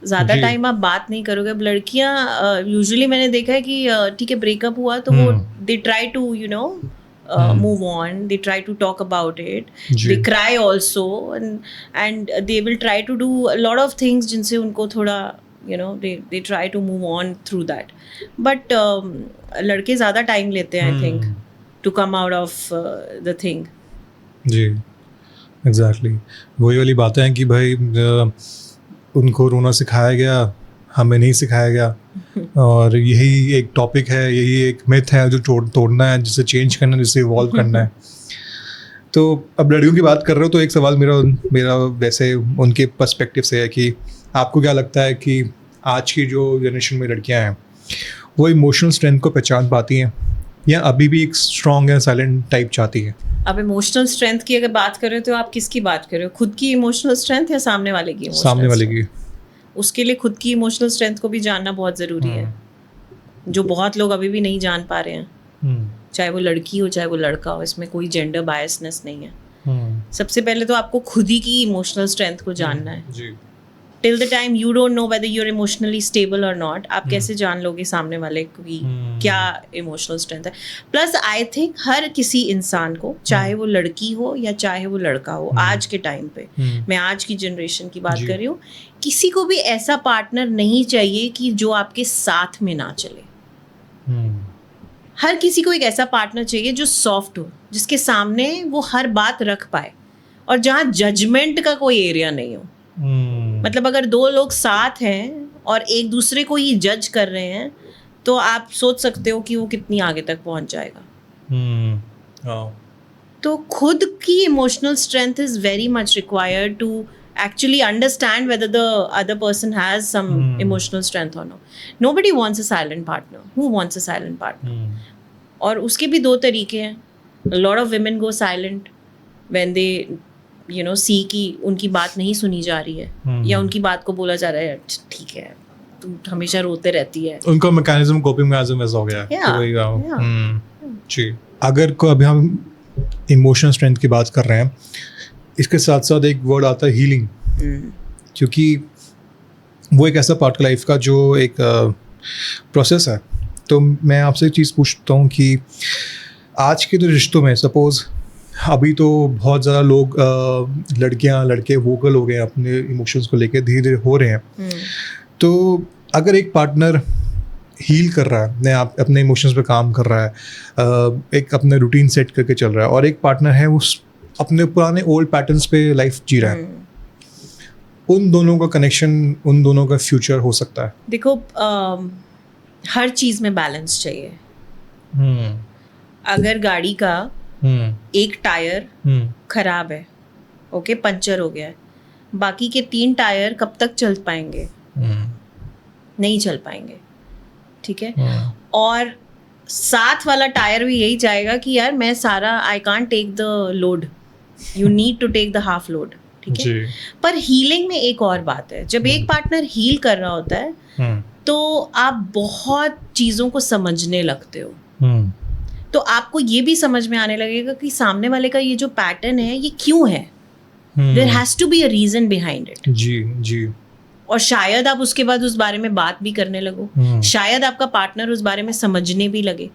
ज़्यादा टाइम आप बात नहीं करोगे. अब लड़कियाँ यूजुअली मैंने देखा है कि ठीक है ब्रेकअप हुआ तो वो they try to you know move on, they try to talk about it, they cry also, and they will try to do a lot of things जिनसे उनको थोड़ा you know they try to move on through that, but लड़के ज़्यादा टाइम लेते हैं I think to come out of the thing. Ji exactly. वही वाली बातें हैं कि भाई उनको रोना सिखाया गया, हमें नहीं सिखाया गया. और यही एक टॉपिक है, यही एक मिथ है जो तोड़ना है, जिसे चेंज करना है, जिसे इवॉल्व करना है. तो अब लड़कियों की बात कर रहे हो तो एक सवाल मेरा वैसे उनके पर्सपेक्टिव से है कि आपको क्या लगता है कि आज की जो जनरेशन में लड़कियां हैं वो इमोशनल स्ट्रेंथ को पहचान पाती हैं या अभी भी एक स्ट्रॉन्ग या साइलेंट टाइप चाहती है? अब इमोशनल स्ट्रेंथ की अगर बात कर रहे हो तो आप किसकी बात कर रहे हो? खुद की इमोशनल स्ट्रेंथ या सामने वाले की? सामने वाले की. उसके लिए खुद की इमोशनल स्ट्रेंथ को भी जानना बहुत ज़रूरी है, जो बहुत लोग अभी भी नहीं जान पा रहे हैं. चाहे वो लड़की हो चाहे वो लड़का हो, इसमें कोई जेंडर बायसनेस नहीं है. सबसे पहले तो आपको खुद ही की इमोशनल स्ट्रेंथ को जानना है. Till the time you don't know whether you are emotionally stable और नॉट, आप कैसे जान लोगे सामने वाले की क्या इमोशनल स्ट्रेंथ है. प्लस आई थिंक हर किसी इंसान को, चाहे वो लड़की हो या चाहे वो लड़का हो, आज के टाइम पे मैं आज की जनरेशन की बात कर रही हूँ, किसी को भी ऐसा पार्टनर नहीं चाहिए कि जो आपके साथ में ना चले. हर किसी को एक ऐसा पार्टनर चाहिए जो सॉफ्ट हो, जिसके सामने वो हर बात रख पाए और जहाँ जजमेंट का कोई एरिया नहीं हो. मतलब अगर दो लोग साथ हैं और एक दूसरे को ही जज कर रहे हैं तो आप सोच सकते हो कि वो कितनी आगे तक पहुंच जाएगा. तो खुद की emotional strength is very much required to actually understand whether the other person has some emotional strength or not. Nobody wants a silent partner. Who wants a silent partner? और उसके भी दो तरीके हैं. A lot of women go silent when they you know see कि उनकी बात नहीं सुनी जा रही है या उनकी बात को बोला जा रहा है ठीक है तुम हमेशा रोते रहती है. उनका मैकेनिज्म, कोपिंग मैकेनिज्म ऐसा हो गया है. जी. अगर को अभी हम इमोशनल स्ट्रेंथ की बात कर रहे हैं, इसके साथ साथ एक वर्ड आता है हीलिंग, क्योंकि वो एक ऐसा पार्ट लाइफ का जो एक प्रोसेस है. तो मैं आपसे एक चीज़ पूछता हूँ कि आज के जो रिश्तों में सपोज अभी तो बहुत ज़्यादा लोग लड़कियां लड़के वोकल हो गए हैं अपने इमोशंस को लेके, धीरे धीरे हो रहे हैं। तो अगर एक पार्टनर हील कर रहा है, अपने आप अपने इमोशंस पे काम कर रहा है, एक अपने रूटीन सेट करके चल रहा है, और एक पार्टनर है उस अपने पुराने ओल्ड पैटर्न्स पे लाइफ जी रहा है, उन दोनों का कनेक्शन, उन दोनों का फ्यूचर हो सकता है? देखो, हर चीज़ में बैलेंस चाहिए। अगर गाड़ी का एक टायर खराब है, ओके, पंचर हो गया है, बाकी के 3 टायर कब तक चल पाएंगे? नहीं चल पाएंगे, ठीक है। और साथ वाला टायर भी यही चाहेगा कि यार मैं सारा, I can't take the load, you need to take the half load, ठीक है। पर हीलिंग में एक और बात है, जब एक पार्टनर हील कर रहा होता है तो आप बहुत चीज़ों को समझने लगते हो। तो आपको ये भी समझ में आने लगेगा कि सामने वाले का ये जो पैटर्न है ये क्यों है। There has to be a reason behind it. जी जी। और शायद आप उसके बाद उस बारे में बात भी करने लगो, शायद आपका पार्टनर उस बारे में समझने भी लगे,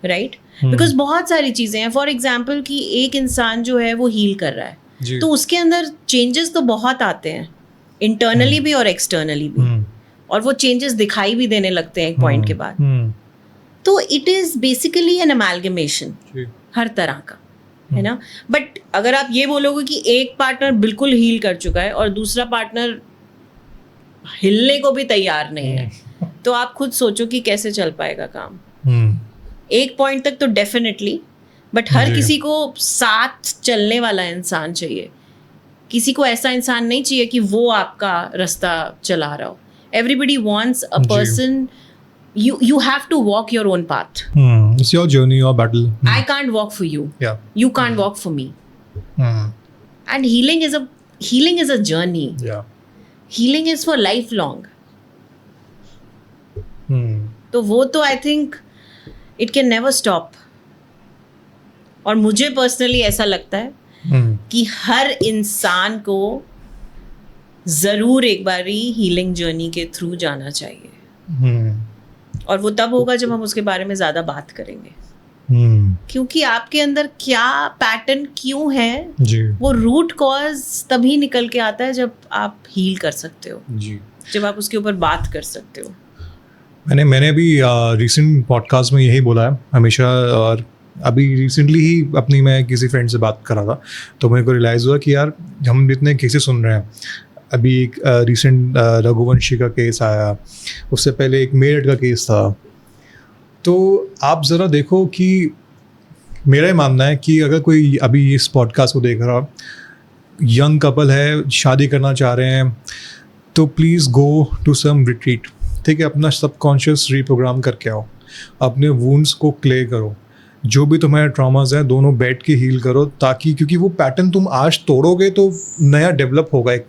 राइट? बिकॉज बहुत सारी चीजें हैं। फॉर एग्जाम्पल कि एक इंसान जो है वो हील कर रहा है, तो उसके अंदर चेंजेस तो बहुत आते हैं, इंटरनली भी और एक्सटर्नली भी, और वो चेंजेस दिखाई भी देने लगते हैं एक पॉइंट के बाद। तो it is basically an amalgamation हर तरह का, है ना। बट अगर आप ये बोलोगे कि एक पार्टनर बिल्कुल हील कर चुका है और दूसरा पार्टनर हिलने को भी तैयार नहीं है, तो आप खुद सोचो कि कैसे चल पाएगा काम। एक पॉइंट तक तो डेफिनेटली, बट हर किसी को साथ चलने वाला इंसान चाहिए। किसी को ऐसा इंसान नहीं चाहिए कि वो आपका रास्ता चला रहा हो। Everybody wants a person, you have to walk your own path. It's your journey, your battle. I can't walk for you. Yeah. You can't walk for me. And healing is a journey. Yeah. Healing is for lifelong. तो वो तो I think it can never stop. और मुझे पर्सनली ऐसा लगता है कि हर इंसान को जरूर एक बारी हीलिंग जर्नी के थ्रू जाना चाहिए। और वो तब होगा जब हम उसके बारे में ज्यादा बात करेंगे। क्योंकि आपके अंदर क्या पैटर्न क्यों है जी, वो रूट कॉज तभी निकल के आता है जब आप हील कर सकते हो जी, जब आप उसके ऊपर बात कर सकते हो। मैंने भी रिसेंट पॉडकास्ट में यही बोला है हमेशा। और अभी रिसेंटली ही अपनी मैं किसी फ्रेंड से बात कर रहा था, तो मेरे को रियलाइज़ हुआ कि यार हम इतने केसेस सुन रहे हैं। अभी एक रिसेंट रघुवंशी का केस आया, उससे पहले एक मेरठ का केस था। तो आप ज़रा देखो कि मेरा ही मानना है कि अगर कोई अभी इस पॉडकास्ट को देख रहा, यंग कपल है, शादी करना चाह रहे हैं, तो please go to some retreat, ठीक है। अपना सबकॉन्शियस रीप्रोग्राम करके आओ, अपने वुंड्स को क्लियर करो, जो भी तुम्हारे ट्रॉमास हैं दोनों बैठ के हील करो, ताकि क्योंकि वो पैटर्न तुम आज तोड़ोगे तो नया डेवलप होगा, एक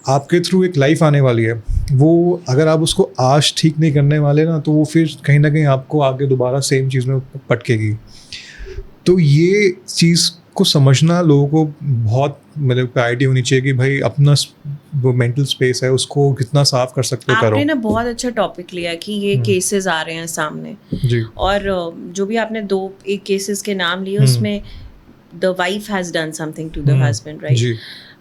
आपके थ्रू एक लाइफ आने वाली है। वो अगर आप उसको आज ठीक नहीं करने वाले ना, तो वो फिर कहीं ना कहीं आपको आगे दोबारा सेम चीज़ में पटकेगी। तो ये चीज़ को समझना लोगों को बहुत मतलब प्रायोरिटी होनी चाहिए कि भाई अपना वो मेंटल स्पेस है उसको कितना साफ कर सकते हो करो। आपने ना बहुत अच्छा टॉपिक लिया कि ये केसेस आ रहे हैं सामने जी। और जो भी आपने एक केसेस के नाम लिए उसमें the wife has done something to the husband, right?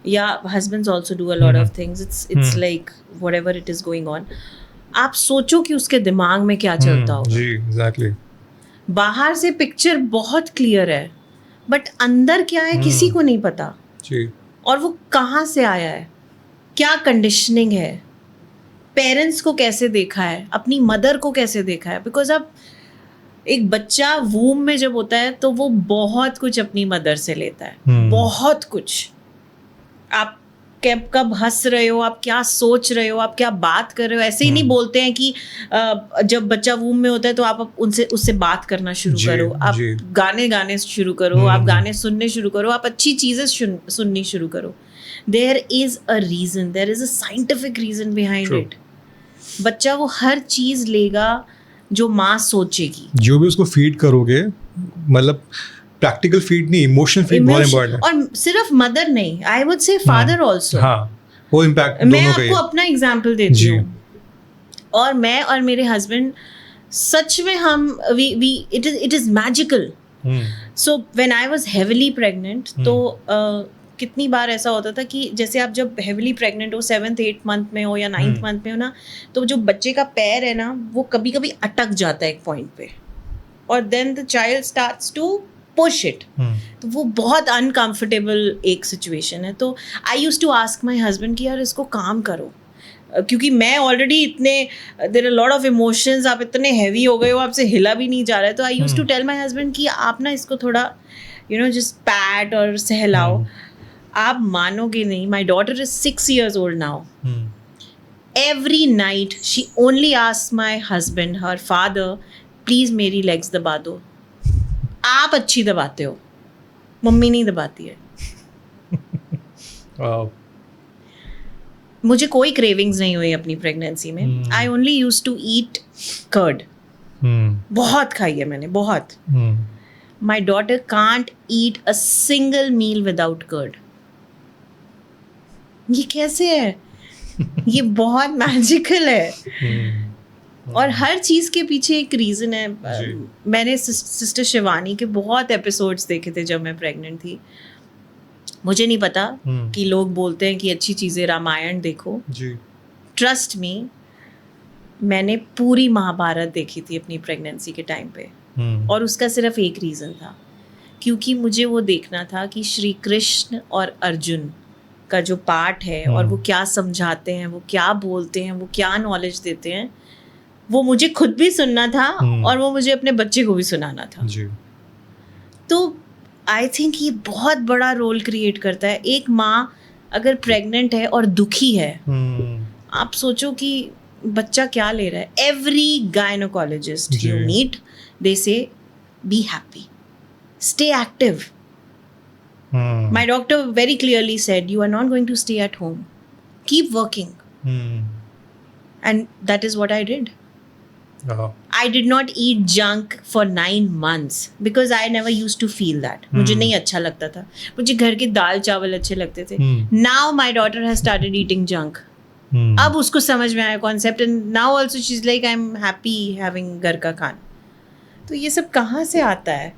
या husbands also do a lot of things. It's like whatever it is going on. आप सोचो कि उसके दिमाग में क्या चलता होगा। जी, एग्जैक्टली। बाहर से पिक्चर बहुत क्लियर है, बट अंदर क्या है किसी को नहीं पता जी। और वो कहाँ से आया है, क्या कंडीशनिंग है, पेरेंट्स को कैसे देखा है, अपनी मदर को कैसे देखा है। बिकॉज अब एक बच्चा वूम में जब होता है तो वो बहुत कुछ अपनी मदर से लेता है, बहुत कुछ। आप कब हंस रहे हो, आप क्या सोच रहे हो, आप क्या बात कर रहे हो, ऐसे ही नहीं बोलते हैं कि जब बच्चा वूम में होता है तो आप उससे बात करना शुरू करो, आप गाने शुरू करो, आप गाने सुनने शुरू करो, आप अच्छी चीज़ें सुननी शुरू करो। There is a reason, there is a scientific reason behind it. बच्चा वो हर चीज़ लेगा जो माँ सोचेगी, जो भी उसको फीड करोगे, मतलब प्रैक्टिकल फीड नहीं, इमोशनल फीड बहुत इंपॉर्टेंट है। और सिर्फ मदर नहीं, आई वुड से फादर आल्सो। हाँ, वो इम्पैक्ट दोनों का। मैं आपको अपना एग्जांपल देती हूँ। और मैं और मेरे हस्बैंड सच में हम it is magical so when I was heavily pregnant तो कितनी बार ऐसा होता था कि जैसे आप जब हेविली प्रेग्नेंट हो 7th-8th मंथ में हो या 9th मंथ में हो ना, तो जो बच्चे का पैर है ना वो कभी कभी अटक जाता है एक पॉइंट पे, और then the child starts to push it. तो वो बहुत अनकंफर्टेबल एक सिचुएशन है. तो I used to ask my husband कि यार इसको काम करो, क्योंकि मैं ऑलरेडी इतने there are lot of emotions, आप इतने हैवी हो गए हो, आपसे हिला भी नहीं जा रहा है. तो I used to tell my husband कि आप ना इसको थोड़ा जस्ट पैट और सहलाओ. आप मानोगे नहीं, my daughter is 6 years old now. Every night she only asks my husband, her father, please मेरी लेग्स दबा दो. आप अच्छी दबाते हो, मम्मी नहीं दबाती है. मुझे कोई क्रेविंग्स नहीं हुई अपनी प्रेगनेंसी में. I only used to eat curd. बहुत खाई है मैंने, बहुत. My daughter can't eat a single meal without curd. ये कैसे है? ये बहुत मैजिकल है. और हर चीज के पीछे एक रीजन है. मैंने सिस्टर शिवानी के बहुत एपिसोड्स देखे थे जब मैं प्रेग्नेंट थी. मुझे नहीं पता कि लोग बोलते हैं कि अच्छी चीजें रामायण देखो. ट्रस्ट मी, मैंने पूरी महाभारत देखी थी अपनी प्रेगनेंसी के टाइम पे. और उसका सिर्फ एक रीजन था, क्योंकि मुझे वो देखना था कि श्री कृष्ण और अर्जुन का जो पार्ट है और वो क्या समझाते हैं, वो क्या बोलते हैं, वो क्या नॉलेज देते हैं, वो मुझे खुद भी सुनना था और वो मुझे अपने बच्चे को भी सुनाना था. तो आई थिंक ये बहुत बड़ा रोल क्रिएट करता है. एक माँ अगर प्रेग्नेंट है और दुखी है, आप सोचो कि बच्चा क्या ले रहा है. एवरी गायनोकोलॉजिस्ट यू मीट, दे से be happy, stay active. My doctor very clearly said, you are not going to stay at home. Keep working. And that is what I did. I did not eat junk for 9 months because I never used to feel that. मुझे नहीं अच्छा लगता था. मुझे घर के दाल चावल अच्छे लगते थे. Now my daughter has started eating junk. अब उसको समझ में आया concept, and now also she's like, I'm happy having घर का खाना. तो ये सब कहाँ से आता है?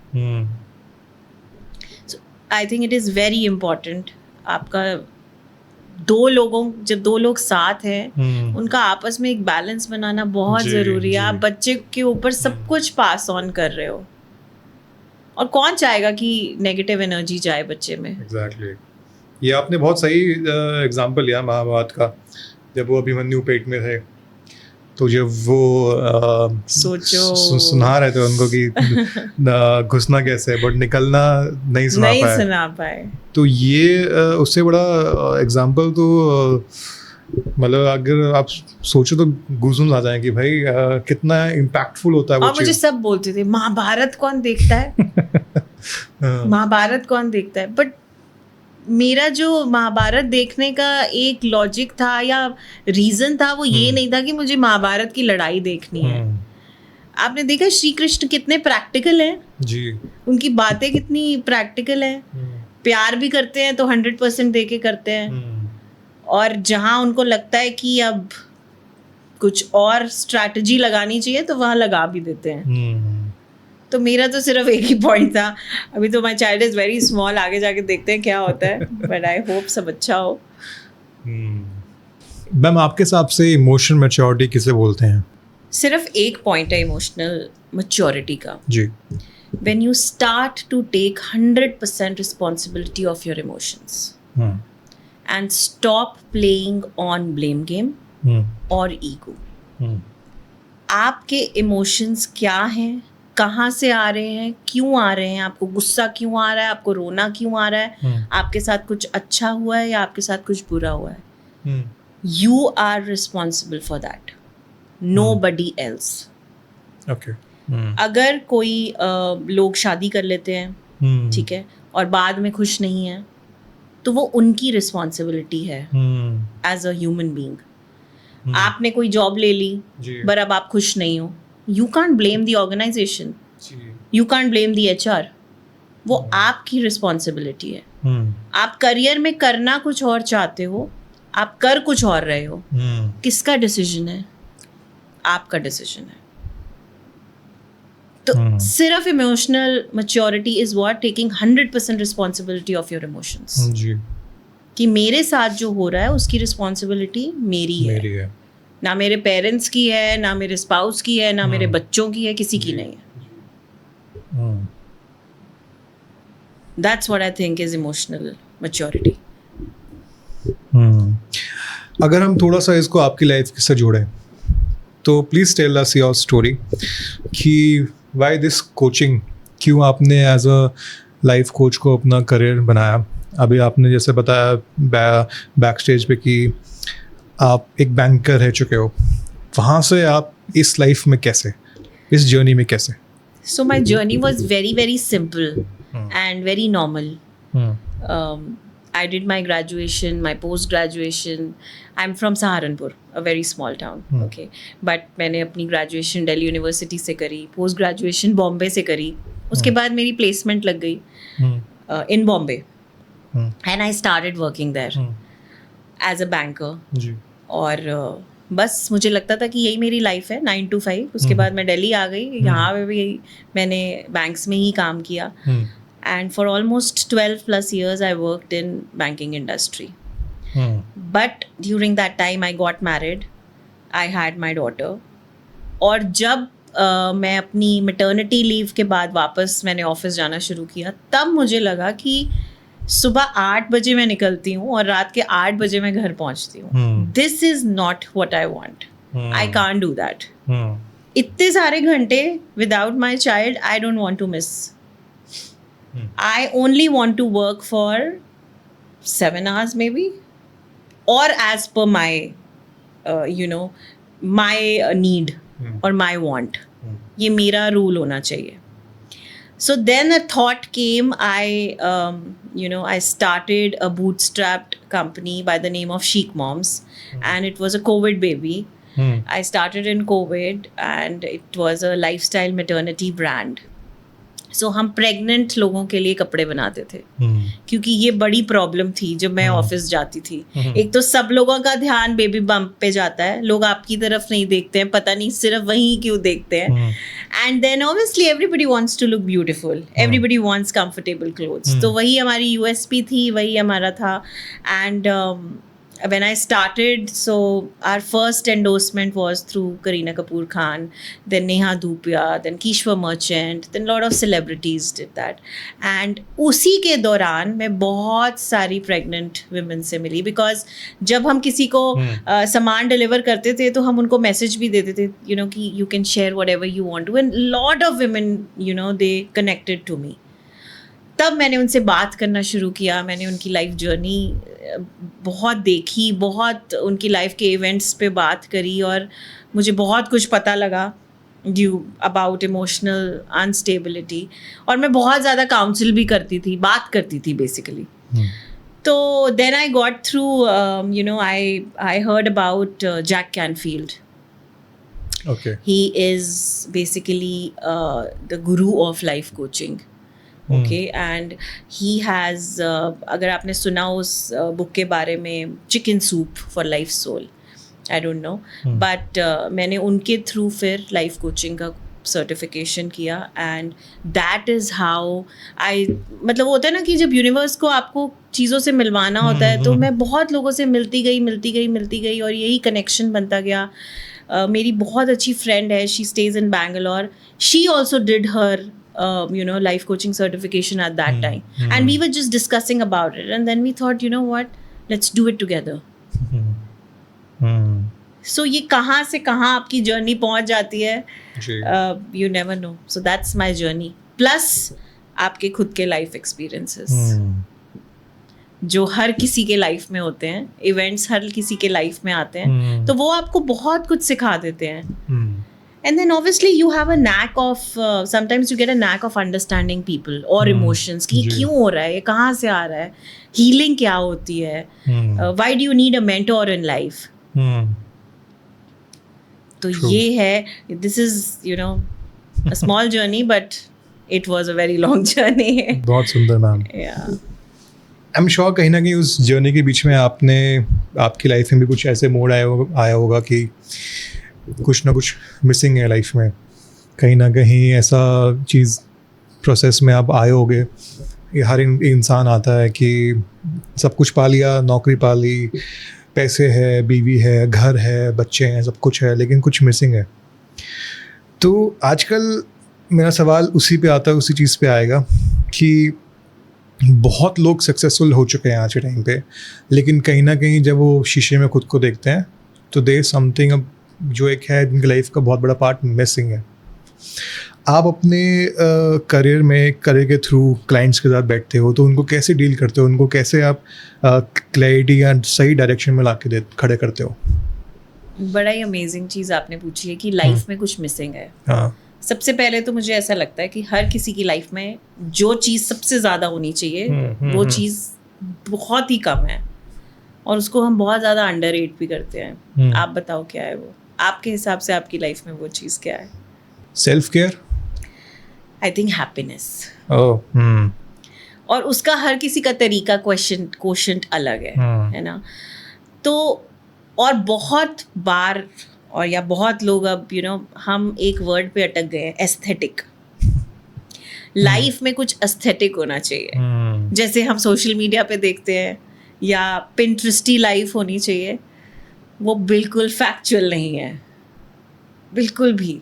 I think it is very important. आपका जब दो लोग साथ हैं, उनका आपस में एक बैलेंस बनाना बहुत ज़रूरी है. आप बच्चे के ऊपर सब कुछ पास ऑन कर रहे हो, और कौन चाहेगा कि नेगेटिव एनर्जी जाए बच्चे में. एग्जैक्टली. ये आपने बहुत सही एग्जांपल लिया महाभारत का. जब वो अभिमन्यु पेट में थे, तो जब वो सोचो सुना रहे थे उनको कि घुसना कैसे है, बट निकलना नहीं सुना पाए. तो ये उससे बड़ा एग्जाम्पल तो मतलब अगर आप सोचो तो गूज़बम्स आ जाए कि भाई कितना इम्पैक्टफुल होता है वो. और मुझे सब बोलते थे महाभारत कौन देखता है, महाभारत कौन देखता है. बट मेरा जो महाभारत देखने का एक लॉजिक था या रीजन था, वो ये नहीं था कि मुझे महाभारत की लड़ाई देखनी है. आपने देखा श्री कृष्ण कितने प्रैक्टिकल हैं जी. उनकी बातें कितनी प्रैक्टिकल हैं. प्यार भी करते हैं तो 100% दे के करते हैं, और जहाँ उनको लगता है कि अब कुछ और स्ट्रैटेजी लगानी चाहिए तो वहाँ लगा भी देते हैं. तो मेरा तो सिर्फ एक ही पॉइंट था. अभी तो my child is very small, आगे जाके देखते हैं क्या होता है, बट आई होप सब अच्छा हो. मैम, आपके हिसाब से इमोशनल मैच्योरिटी किसे बोलते हैं? सिर्फ एक पॉइंट है इमोशनल मैच्योरिटी का जी. When you start to take 100% responsibility of your emotions and stop playing on blame game और ईगो. आपके इमोशंस क्या हैं, कहाँ से आ रहे हैं, क्यों आ रहे हैं, आपको गुस्सा क्यों आ रहा है, आपको रोना क्यों आ रहा है, आपके साथ कुछ अच्छा हुआ है या आपके साथ कुछ बुरा हुआ है. You are responsible for that, nobody else. Okay. अगर कोई लोग शादी कर लेते हैं, ठीक है, और बाद में खुश नहीं है, तो वो उनकी रिस्पॉन्सिबिलिटी है एज अ ह्यूमन बीइंग. आपने कोई जॉब ले ली पर अब आप खुश नहीं हो, you can't blame the organization, you can't blame the HR. वो आपकी रिस्पॉन्सिबिलिटी है. आप करियर में करना कुछ और चाहते हो, आप कर कुछ और रहे हो, किसका डिसीजन है? आपका डिसीजन है. तो सिर्फ emotional maturity is what taking 100% responsibility of your emotions, जी, कि मेरे साथ जो हो रहा है उसकी रिस्पॉन्सिबिलिटी मेरी है, ना मेरे पेरेंट्स की है, ना मेरे स्पाउस की है, ना मेरे बच्चों की है, किसी की नहीं है. That's what I think is emotional maturity. अगर हम थोड़ा सा इसको आपकी लाइफ से जोड़ें तो please tell us your story कि व्हाई दिस कोचिंग, क्यों आपने एज अ लाइफ कोच को अपना करियर बनाया. अभी आपने जैसे बताया बैक स्टेज पे कि आप एक बैंकर रह चुके हो, वहाँ से आप इस लाइफ में कैसे, इस जर्नी में कैसे? So my journey was very, very simple and very normal. I did my graduation, my post-graduation. I'm from Saharanpur, a very small town. Okay, but मैंने अपनी graduation Delhi University से करी, post-graduation Bombay से करी. उसके बाद मेरी placement लग गई in Bombay, and I started working there as a banker. जी. और बस मुझे लगता था कि यही मेरी लाइफ है 9 to 5. उसके बाद मैं दिल्ली आ गई. यहाँ पे भी मैंने बैंक्स में ही काम किया. And for almost 12 plus years, I worked in banking industry. But during that time, I got married. I had my daughter. और जब मैं अपनी maternity leave के बाद वापस मैंने ऑफिस जाना शुरू किया, तब मुझे लगा कि सुबह 8 बजे मैं निकलती हूँ और रात के 8 बजे मैं घर पहुँचती हूँ. This is not what I want. I can't do that. इतने सारे घंटे without my child, I don't want to miss. I only want to work for 7 hours maybe, or as per my, my need or my want. ये मेरा rule होना चाहिए. So then a thought came. I started a bootstrapped company by the name of Chic Moms, and it was a COVID baby. I started in COVID, and it was a lifestyle maternity brand. So हम प्रेग्नेंट लोगों के लिए कपड़े बनाते थे, क्योंकि ये बड़ी प्रॉब्लम थी जब मैं ऑफिस जाती थी. एक तो सब लोगों का ध्यान बेबी बम्प पे जाता है, लोग आपकी तरफ नहीं देखते हैं, पता नहीं सिर्फ वहीं क्यों देखते हैं. And then obviously everybody wants to look beautiful, everybody wants comfortable clothes. तो वही हमारी यूएसपी थी, वही हमारा था. And when I started, so our first endorsement was through Kareena Kapoor Khan, then Neha Dhupia, then Kishwa Merchant, then a lot of celebrities did that. And उसी के दौरान मैं बहुत सारी pregnant women से मिली, because जब हम किसी को सामान डिलीवर करते थे तो हम उनको मैसेज भी देते थे, कि you can share whatever you want to, and lot of women, they connected to me. तब मैंने उनसे बात करना शुरू किया. मैंने उनकी लाइफ जर्नी बहुत देखी, बहुत उनकी लाइफ के इवेंट्स पे बात करी, और मुझे बहुत कुछ पता लगा अबाउट इमोशनल अनस्टेबिलिटी. और मैं बहुत ज़्यादा काउंसिल भी करती थी, बात करती थी बेसिकली. तो then I got through, I heard about Jack Canfield. Okay. He is basically the guru of life coaching. Okay, and he has, अगर आपने सुना उस बुक के बारे में, chicken soup for life soul, I don't know, but मैंने उनके थ्रू फिर लाइफ कोचिंग का सर्टिफिकेशन किया. And that is how I, मतलब होता है ना कि जब यूनिवर्स को आपको चीज़ों से मिलवाना होता है, तो मैं बहुत लोगों से मिलती गई और यही कनेक्शन बनता गया. मेरी बहुत अच्छी फ्रेंड है, she stays in Bangalore. She also did her life coaching certification at that time. And we were just discussing about it, and then we thought, what, let's do it together. So ये कहाँ से कहाँ आपकी जर्नी पहुँच जाती है, you never know. So that's my journey, plus आपके खुद के लाइफ एक्सपीरियंसेस जो हर किसी के लाइफ में होते हैं, इवेंट्स हर किसी के लाइफ में आते हैं, तो वो आपको बहुत कुछ सिखा देते हैं. And then obviously you have a knack of, sometimes you get a knack of understanding people or emotions, कि क्यों हो रहा है, ये कहाँ से आ रहा है, healing क्या होती है, why do you need a mentor in life. तो ये है, this is, a small journey, but it was a very long journey. बहुत सुंदर मैम. Yeah. I'm sure कहीं ना कहीं उस जर्नी के बीच में आपकी लाइफ में भी कुछ ऐसे मोड़ आया होगा कि कुछ ना कुछ मिसिंग है लाइफ में, कहीं ना कहीं ऐसा चीज़ प्रोसेस में आप आए होगे, ये हर इंसान आता है कि सब कुछ पा लिया, नौकरी पा ली, पैसे है, बीवी है, घर है, बच्चे हैं, सब कुछ है, लेकिन कुछ मिसिंग है। तो आजकल मेरा सवाल उसी पे आता है, उसी चीज़ पे आएगा कि बहुत लोग सक्सेसफुल हो चुके हैं आज के टाइम पे, लेकिन कहीं ना कहीं जब वो शीशे में खुद को देखते हैं तो देयर समथिंग जो एक है इनकी लाइफ का बहुत बड़ा पार्ट मिसिंग है। आप अपने करियर के थ्रू क्लाइंट्स के साथ बैठते हो तो उनको कैसे डील करते हो, उनको कैसे आप क्लैरिटी या सही डायरेक्शन में ला के खड़े करते हो? बड़ा ही अमेजिंग चीज़ आपने पूछी है कि लाइफ में कुछ मिसिंग है। हाँ, सबसे पहले तो मुझे ऐसा लगता है कि हर किसी की लाइफ में जो चीज़ सबसे ज़्यादा होनी चाहिए वो चीज़ बहुत ही कम है और उसको हम बहुत ज़्यादा अंडररेट भी करते हैं। आप बताओ क्या है वो? आपके हिसाब से आपकी लाइफ में वो चीज़ क्या है? Self care, I think happiness. Oh, और उसका हर किसी का तरीका क्वेश्चन अलग है ना? तो और बहुत बार और या बहुत लोग अब हम एक वर्ड पे अटक गए हैं, एस्थेटिक। लाइफ में कुछ एस्थेटिक होना चाहिए, जैसे हम सोशल मीडिया पे देखते हैं या पिंटरेस्टी लाइफ होनी चाहिए। वो बिल्कुल फैक्चुअल नहीं है, बिल्कुल भी।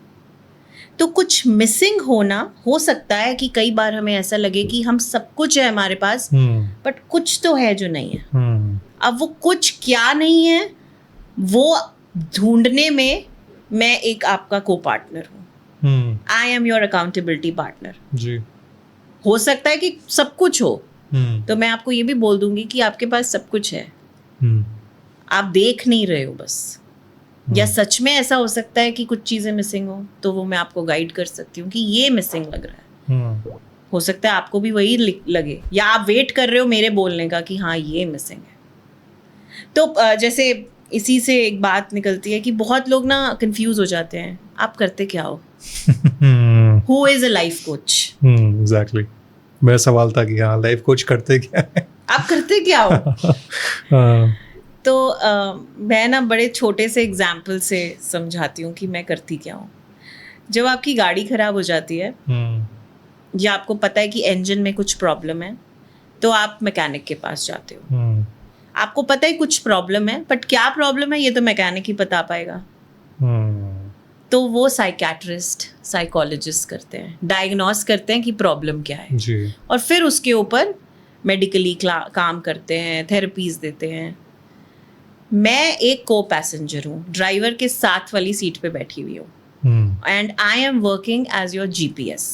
तो कुछ मिसिंग होना हो सकता है कि कई बार हमें ऐसा लगे कि हम सब कुछ है हमारे पास, बट कुछ तो है जो नहीं है। अब वो कुछ क्या नहीं है वो ढूंढने में मैं एक आपका को पार्टनर हूँ। I am your accountability partner. जी। हो सकता है कि सब कुछ हो, तो मैं आपको ये भी बोल दूंगी कि आपके पास सब कुछ है, आप देख नहीं रहे हो बस। या सच में ऐसा हो सकता है कि कुछ चीज़ें मिसिंग हो, तो वो मैं आपको गाइड कर सकती हूँ कि ये मिसिंग लग रहा है। हो सकता है आपको भी वही लगे, या आप वेट कर रहे हो मेरे बोलने का कि हाँ ये मिसिंग है। तो जैसे इसी से एक बात निकलती है कि बहुत लोग ना कंफ्यूज हो जाते हैं, आप करते क्या हो? Who is a life coach? Exactly, मेरा सवाल था कि हाँ लाइफ कोच करते क्या है, आप करते क्या हो? तो मैं ना बड़े छोटे से एग्जाम्पल से समझाती हूँ कि मैं करती क्या हूँ। जब आपकी गाड़ी खराब हो जाती है या आपको पता है कि इंजन में कुछ प्रॉब्लम है, तो आप मैकेनिक के पास जाते हो। आपको पता है कुछ प्रॉब्लम है, बट क्या प्रॉब्लम है ये तो मैकेनिक ही बता पाएगा। तो वो साइकेट्रिस्ट, साइकोलॉजिस्ट करते हैं, डायग्नोस करते हैं कि प्रॉब्लम क्या है जी। और फिर उसके ऊपर मेडिकली काम करते हैं, थेरेपीज देते हैं। मैं एक को पैसेंजर हूँ, ड्राइवर के साथ वाली सीट पे बैठी हुई हूँ and I am working as your GPS।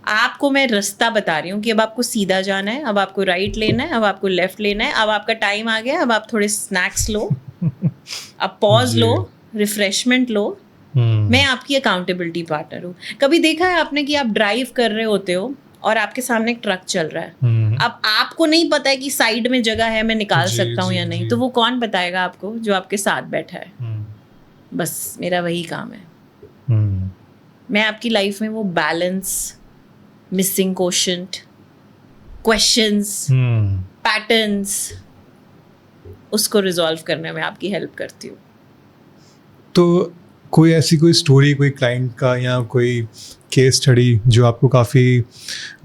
आपको मैं रास्ता बता रही हूँ कि अब आपको सीधा जाना है, अब आपको राइट लेना है, अब आपको लेफ्ट लेना है, अब आपका टाइम आ गया, अब आप थोड़े स्नैक्स लो, अब पॉज लो, रिफ्रेशमेंट लो। मैं आपकी अकाउंटेबिलिटी पार्टनर हूँ। कभी देखा है आपने कि आप ड्राइव कर रहे होते हो और आपके सामने एक ट्रक चल रहा है, अब आपको नहीं पता है कि साइड में जगह है, मैं निकाल सकता हूँ या नहीं, तो वो कौन बताएगा आपको? जो आपके साथ बैठा है। बस मेरा वही काम है। मैं आपकी लाइफ में वो बैलेंस, मिसिंग क्वेश्चंस, पैटर्न्स, उसको रिजॉल्व करने में आपकी हेल्प करती हूँ। तो कोई ऐसी कोई स्टोरी, कोई क्लाइंट का या कोई केस स्टडी जो आपको काफ़ी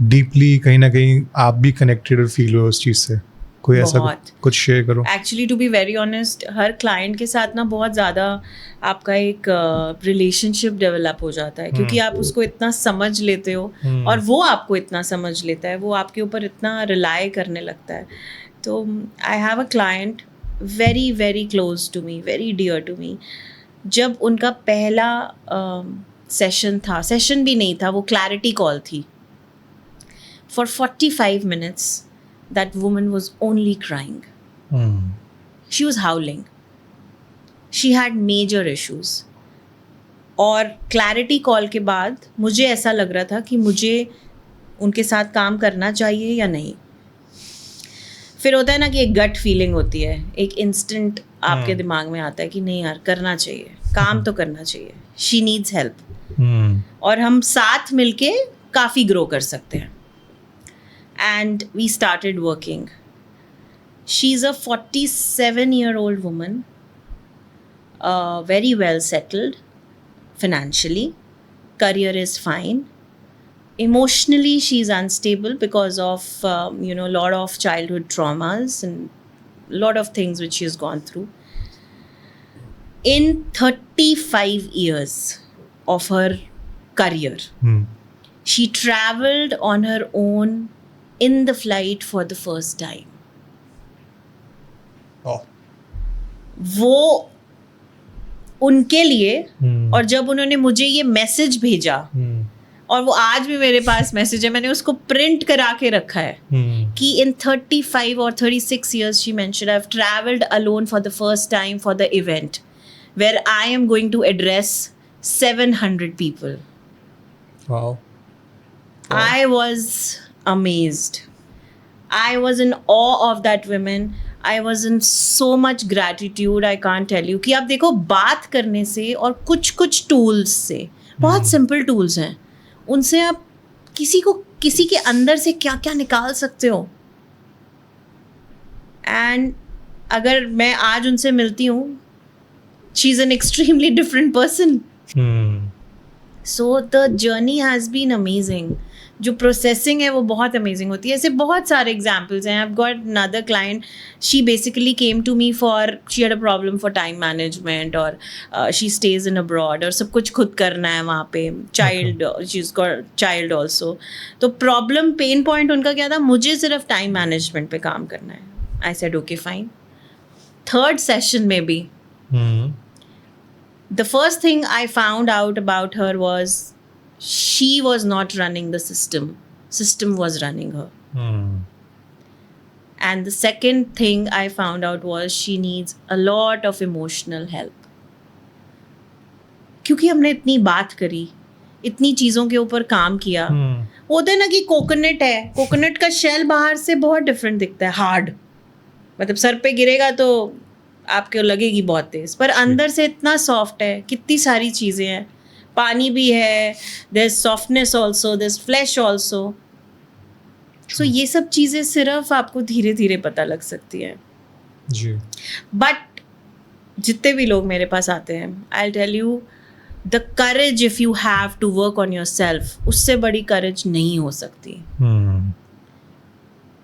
डीपली कहीं ना कहीं आप भी कनेक्टेड और फील हो उस चीज़ से, कोई ऐसा कुछ शेयर करो? Actually to be very honest, हर क्लाइंट के साथ ना बहुत ज़्यादा आपका एक रिलेशनशिप डेवलप हो जाता है, क्योंकि आप उसको इतना समझ लेते हो और वो आपको इतना समझ लेता है, वो आपके ऊपर इतना रिलाई करने लगता है। तो I have a client very very close to me, very dear to me. जब उनका पहला सेशन भी नहीं था, वो क्लैरिटी कॉल थी। For 45 minutes that woman was only crying. She was howling. She had major issues. और क्लैरिटी कॉल के बाद मुझे ऐसा लग रहा था कि मुझे उनके साथ काम करना चाहिए या नहीं। फिर होता है ना कि एक गट फीलिंग होती है, एक इंस्टेंट आपके दिमाग में आता है कि नहीं यार करना चाहिए, काम तो करना चाहिए, शी नीड्स हेल्प और हम साथ मिलके काफ़ी ग्रो कर सकते हैं। And we started working. She's a 47-year-old woman, very well settled, financially, career is fine. Emotionally, she's unstable because of a lot of childhood traumas and a lot of things which she's gone through. In 35 years of her career, she traveled on her own in the flight for the first time. Oh. वो उनके लिए, और जब उन्होंने मुझे ये मैसेज भेजा, और वो आज भी मेरे पास मैसेज है, मैंने उसको प्रिंट करा के रखा है, कि in 35 or 36 years she mentioned, I've traveled alone for the first time for the event where I am going to address 700 people. Wow. I was amazed. I was in awe of that woman. I was in so much gratitude, I can't tell you. कि आप देखो, बात करने से और कुछ टूल्स से, बहुत सिंपल टूल्स हैं, उनसे आप किसी के अंदर से क्या क्या निकाल सकते हो. एंड अगर मैं आज उनसे मिलती हूँ, she is an extremely different person. So the journey has been amazing. जो प्रोसेसिंग है वो बहुत अमेजिंग होती है. ऐसे बहुत सारे एग्जाम्पल्स हैं. I have got another client, she basically came to me for, she had a problem for time management, और शी स्टेज इन अब्रॉड, और सब कुछ खुद करना है वहाँ पे. Child, she is got child also. तो प्रॉब्लम, पेन पॉइंट उनका क्या था, मुझे सिर्फ टाइम मैनेजमेंट पे काम करना है. I said okay fine. Third session में भी the first thing I found out about her was she was not running the system was running her. And the second thing I found out was she needs a lot of emotional help. क्योंकि हमने इतनी बात करी, इतनी चीज़ों के ऊपर काम किया. होता है ना कि कोकोनट है, कोकोनट का शेल बाहर से बहुत डिफरेंट दिखता है, हार्ड, मतलब सर पे गिरेगा तो आपको लगेगी बहुत तेज, पर अंदर से इतना सॉफ्ट है. कितनी सारी चीज़ें हैं, पानी भी है, there is softness also, there is flash also. So ये सब चीज़ें सिर्फ आपको धीरे धीरे पता लग सकती हैं जी. बट जितने भी लोग मेरे पास आते हैं, I tell you, the courage if you have to work on your self, उससे बड़ी करेज नहीं हो सकती.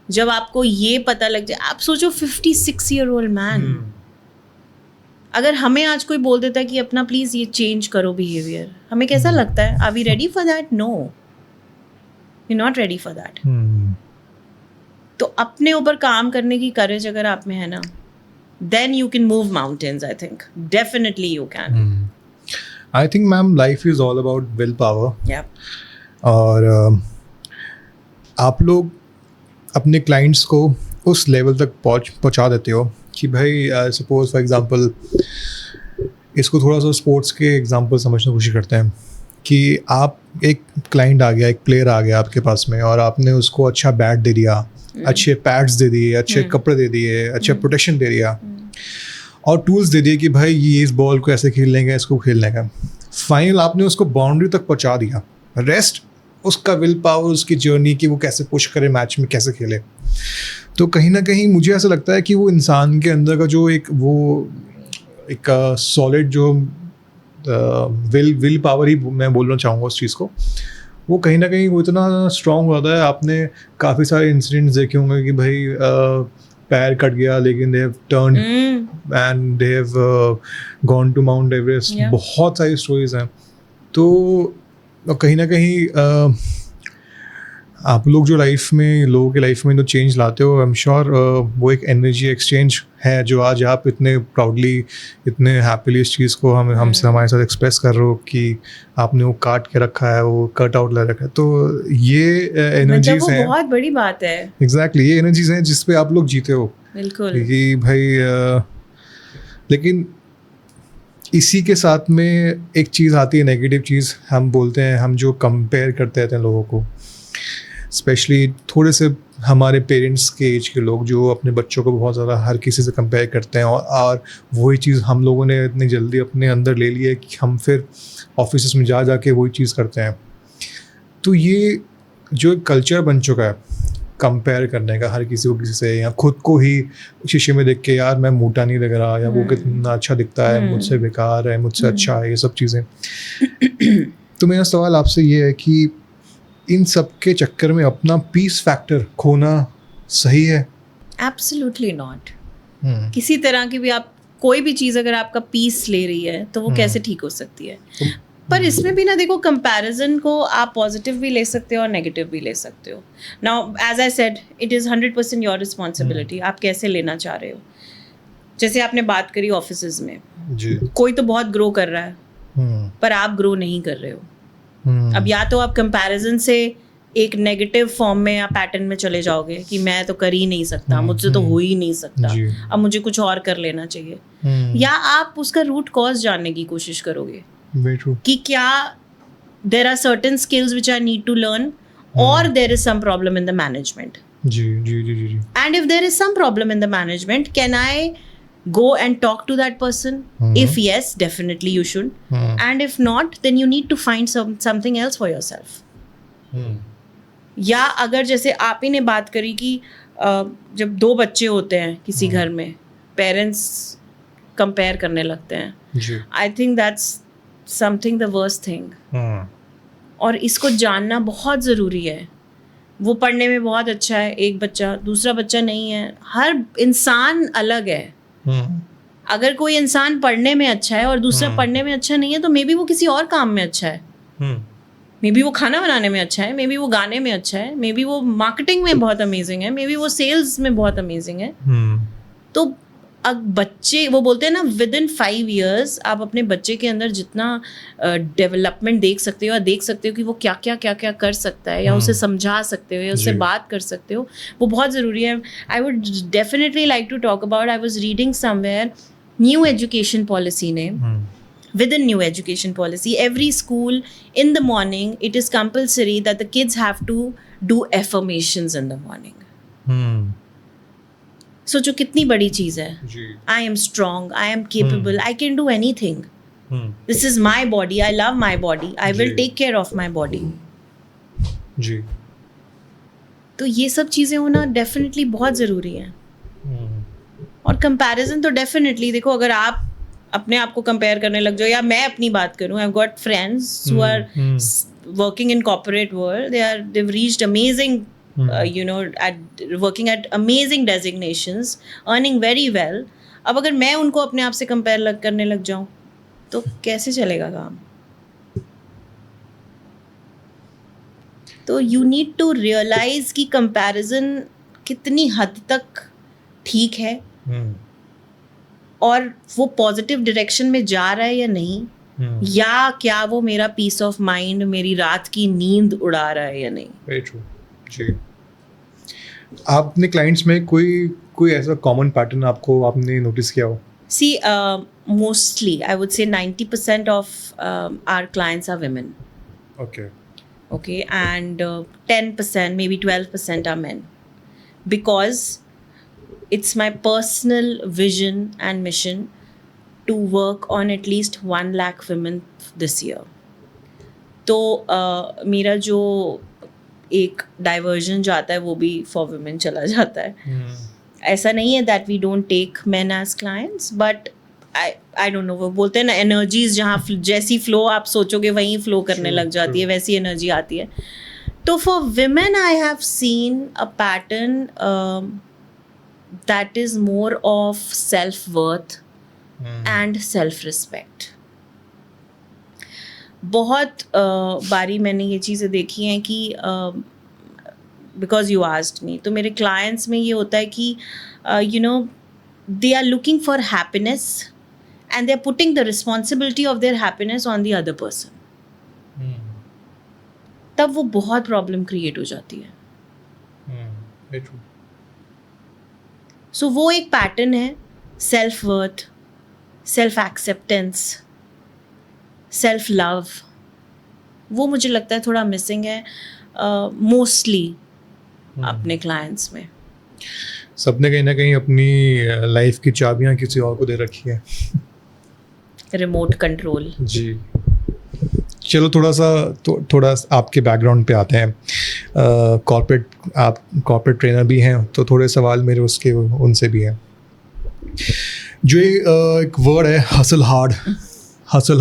जब आपको ये पता लग जाए, आप सोचो 56-year-old मैन, अगर हमें आज कोई बोल देता है कि अपना प्लीज़ ये चेंज करो बिहेवियर, हमें कैसा लगता है? Are we ready for that? No, you not ready for that. तो अपने ऊपर काम करने की करेज अगर आप में है ना, then you can move mountains. I think definitely you can. I think ma'am, life is all about will power. Yeah, और आप लोग अपने क्लाइंट्स को उस लेवल तक पहुंचा देते हो कि भाई, सपोज फॉर एग्जांपल, इसको थोड़ा सा स्पोर्ट्स के एग्जांपल समझने की कोशिश करते हैं कि आप, एक क्लाइंट आ गया, एक प्लेयर आ गया आपके पास में, और आपने उसको अच्छा बैट दे दिया, अच्छे पैड्स दे दिए, अच्छे कपड़े दे दिए, अच्छा प्रोटेक्शन दे दिया, और टूल्स दे दिए कि भाई ये इस बॉल को ऐसे खेलने का, इसको खेलने का. फाइनल आपने उसको बाउंड्री तक पहुँचा दिया. रेस्ट उसका विल पावर, उसकी जर्नी कि वो कैसे पुश करे, मैच में कैसे खेले. तो कहीं ना कहीं मुझे ऐसा लगता है कि वो इंसान के अंदर का जो एक सॉलिड जो विल पावर ही मैं बोलना चाहूँगा उस चीज़ को, वो कहीं ना कहीं वो इतना स्ट्रॉन्ग हो जाता है. आपने काफ़ी सारे इंसिडेंट्स देखे होंगे कि भाई पैर कट गया लेकिन they have turn and they have gone to Mount Everest. बहुत सारी स्टोरीज हैं. तो कहीं ना कहीं आप लोग जो लाइफ में, लोगों के लाइफ में जो चेंज लाते हो, आई एम श्योर वो एक एनर्जी एक्सचेंज है जो आज आप इतने प्राउडली, इतने हैप्पीली इस चीज़ को हमसे हमारे साथ एक्सप्रेस कर रहे हो कि आपने वो काट के रखा है, वो कट आउट ले रखा है. तो ये एनर्जीज हैं, बहुत बड़ी बात है. एग्जैक्टली, ये एनर्जीज हैं जिस पे आप लोग जीते हो. बिल्कुल. कि भाई लेकिन इसी के साथ में एक चीज़ आती है, नेगेटिव चीज़ हम बोलते हैं, हम जो कंपेयर करते रहते हैं लोगों को, स्पेशली थोड़े से हमारे पेरेंट्स के एज के लोग जो अपने बच्चों को बहुत ज़्यादा हर किसी से कंपेयर करते हैं. और वही चीज़ हम लोगों ने इतनी जल्दी अपने अंदर ले ली है कि हम फिर ऑफिस में जा के वही चीज़ करते हैं. तो ये जो एक कल्चर बन चुका है, कंपेयर करने का हर किसी को किसी से, या खुद को ही शीशे में देख के यार मैं मोटा नहीं लग रहा, या वो कितना अच्छा दिखता है, मुझसे बेकार है, मुझसे अच्छा है, ये सब चीज़ें। तो मेरा सवाल आपसे ये है कि इन सब के चक्कर में अपना पीस फैक्टर खोना सही है? Absolutely not. किसी तरह की भी आप कोई भी चीज़ अगर आपका पीस ले रही है तो वो कैसे ठीक हो सकती है? पर इसमें भी ना देखो, कंपैरिजन को आप पॉजिटिव भी ले सकते हो और नेगेटिव भी ले सकते हो। Now as I said, it is 100% your responsibility, आप कैसे लेना चाह रहे हो। जैसे आपने बात करी ऑफिसेज में जी, कोई तो बहुत ग्रो कर रहा है पर आप ग्रो नहीं कर रहे हो। अब या तो आप कंपैरिजन से एक नेगेटिव फॉर्म में या पैटर्न में चले जाओगे कि मैं तो कर ही नहीं सकता, मुझसे तो हो ही नहीं सकता, अब मुझे कुछ और कर लेना चाहिए, या आप उसका रूट कॉज जानने की कोशिश करोगे कि क्या there are certain skills which I need to learn, और there is some problem in the management. जी जी जी जी। And if there is some problem in the management, can I go and talk to that person? If yes, definitely you should. And if not, then you need to find something else for yourself. या अगर जैसे आप ही ने बात करी कि जब दो बच्चे होते हैं किसी घर में, पेरेंट्स कंपेयर करने लगते हैं, I think that's something the worst thing. और इसको जानना बहुत ज़रूरी है। वो पढ़ने में बहुत अच्छा है एक बच्चा, दूसरा बच्चा नहीं है। हर इंसान अलग है। अगर कोई इंसान पढ़ने में अच्छा है और दूसरा पढ़ने में अच्छा नहीं है, तो मे बी वो किसी और काम में अच्छा है, मे बी वो खाना बनाने में अच्छा है, मे बी वो गाने में अच्छा है, मे बी वो मार्केटिंग में बहुत अमेजिंग है, मे बी वो सेल्स में बहुत अमेजिंग है। तो अब बच्चे, वो बोलते हैं ना, विद इन 5 years आप अपने बच्चे के अंदर जितना डेवलपमेंट देख सकते हो, या देख सकते हो कि वो क्या क्या कर सकता है, या उसे समझा सकते हो, या उससे बात कर सकते हो, वो बहुत ज़रूरी है। I would definitely like to talk about, I was reading somewhere, new education policy ने, within new education policy, every school in the morning it is compulsory that the kids have to do affirmations in the morning. सोचो कितनी बड़ी चीज़ है। I am strong, I am capable, I can do anything. This is my body, I love my body, I will take care of my body. जी। तो ये सब चीज़ें होना डेफिनेटली बहुत ज़रूरी है। और कंपैरिजन तो डेफिनेटली देखो, अगर आप अपने आप को कंपेयर करने लग जाओ, या मैं अपनी बात करूं, I have got friends who are working in corporate world, they've reached amazing working at amazing designations, earning very well. अब अगर मैं उनको अपने आप से कंपेयर करने लग जाऊं तो कैसे चलेगा काम? तो यू नीड टू रियलाइज कि कंपैरिजन कितनी हद तक ठीक है, और वो पॉजिटिव डायरेक्शन में जा रहा है या नहीं, या क्या वो मेरा पीस ऑफ माइंड, मेरी रात की नींद उड़ा रहा है या नहीं। वेरी ट्रू जी। आपने क्लाइंट्स में कोई ऐसा कॉमन पैटर्न आपने नोटिस किया हो? सी mostly I would say 90% of our clients are women. Okay, and 10%, maybe 12% are men, because it's my personal vision and mission to work on at least 1 lakh women this year. तो मेरा जो एक डाइवर्जन जाता है वो भी फॉर वुमेन चला जाता है। ऐसा नहीं है that we don't take men as clients, but I don't know, वो बोलते हैं ना, एनर्जीज जहाँ जैसी फ्लो आप सोचोगे वहीं फ्लो करने लग जाती है, वैसी एनर्जी आती है। तो for women I have seen a pattern that is more of self-worth and self-respect. बहुत बारी मैंने ये चीज़ें देखी हैं कि because you asked me, तो मेरे clients में ये होता है कि they are looking for happiness and they are putting the responsibility of their happiness on the other person. तब वो बहुत प्रॉब्लम क्रिएट हो जाती है। सो वो एक पैटर्न है, self worth, self acceptance, self love, वो मुझे लगता है थोड़ा मिसिंग है मोस्टली अपने क्लाइंट्स में। सबने कहीं ना कहीं अपनी लाइफ की चाबियां किसी और को दे रखी है। Remote control. जी, चलो थोड़ा आपके बैकग्राउंड पे आते हैं। आप कॉर्पोरेट ट्रेनर भी हैं, तो थोड़े सवाल मेरे उनसे भी हैं। जो एक वर्ड है हसल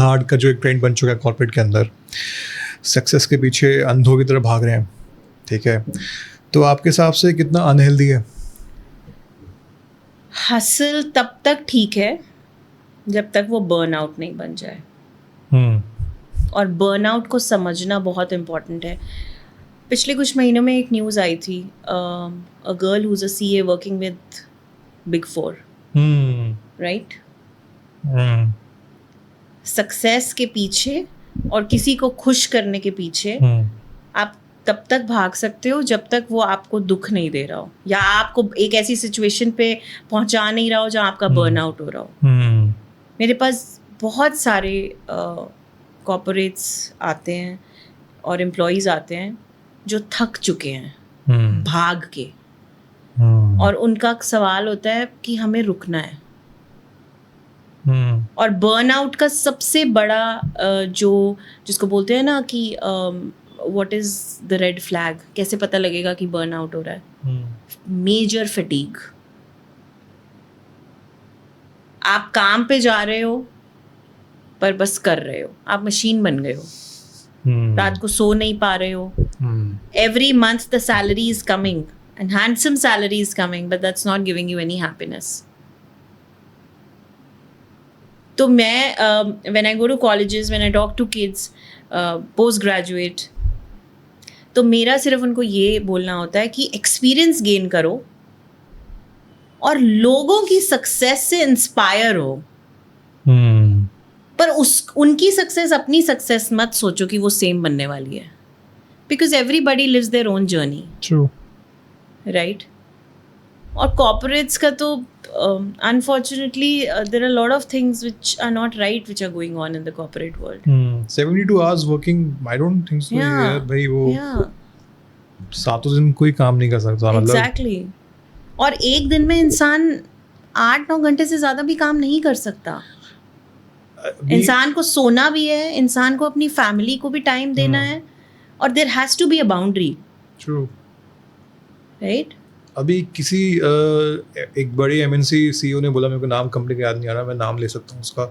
हार्ड का जो एक ट्रेंड बन चुका है कॉर्पोरेट के अंदर, सक्सेस के पीछे अंधों की तरह भाग रहे हैं, ठीक है, तो आपके हिसाब से कितना अनहेल्दी है? हसल तब तक ठीक है जब तक वो बर्नआउट नहीं बन जाए। और बर्नआउट को समझना बहुत इम्पोर्टेंट है। पिछले कुछ महीनों में एक न्यूज़ आई थी, a girl who is a CA working with big 4, right? Success के पीछे और किसी को खुश करने के पीछे आप तब तक भाग सकते हो जब तक वो आपको दुख नहीं दे रहा हो, या आपको एक ऐसी सिचुएशन पे पहुंचा नहीं रहा हो जहाँ आपका बर्नआउट हो रहा हो। मेरे पास बहुत सारे कॉर्पोरेट्स आते हैं और एम्प्लॉयज़ आते हैं जो थक चुके हैं भाग के, और उनका सवाल होता है कि हमें रुकना है। और बर्नआउट का सबसे बड़ा जिसको बोलते हैं ना कि what is the red flag, कैसे पता लगेगा कि बर्नआउट हो रहा है? Major fatigue. आप काम पे जा रहे हो पर बस कर रहे हो, आप मशीन बन गए हो, रात को सो नहीं पा रहे हो। Every month the salary is coming and handsome salary is coming, but that's not giving you any happiness. तो मैं when I go to colleges, when I talk to kids post graduate, तो मेरा सिर्फ उनको ये बोलना होता है कि एक्सपीरियंस गेन करो और लोगों की सक्सेस से इंस्पायर हो। पर उनकी सक्सेस अपनी सक्सेस मत सोचो कि वो सेम बनने वाली है, because everybody lives their own journey, right? और कॉर्पोरेट्स का तो unfortunately there are a lot of things which are not right which are going on in the corporate world. 72 hours working, I don't think so. यार भाई वो सातों दिन कोई काम नहीं कर सकता, मतलब exactly. और एक दिन में इंसान 8-9 घंटे से ज़्यादा भी काम नहीं कर सकता। इंसान को सोना भी है, इंसान को अपनी फैमिली को भी टाइम देना है, और there has to be a boundary. True. Right? अभी किसी एक बड़ी MNC CEO ने बोला, मेरे को नाम कंपनी का याद नहीं आ रहा, मैं नाम ले सकता हूँ उसका,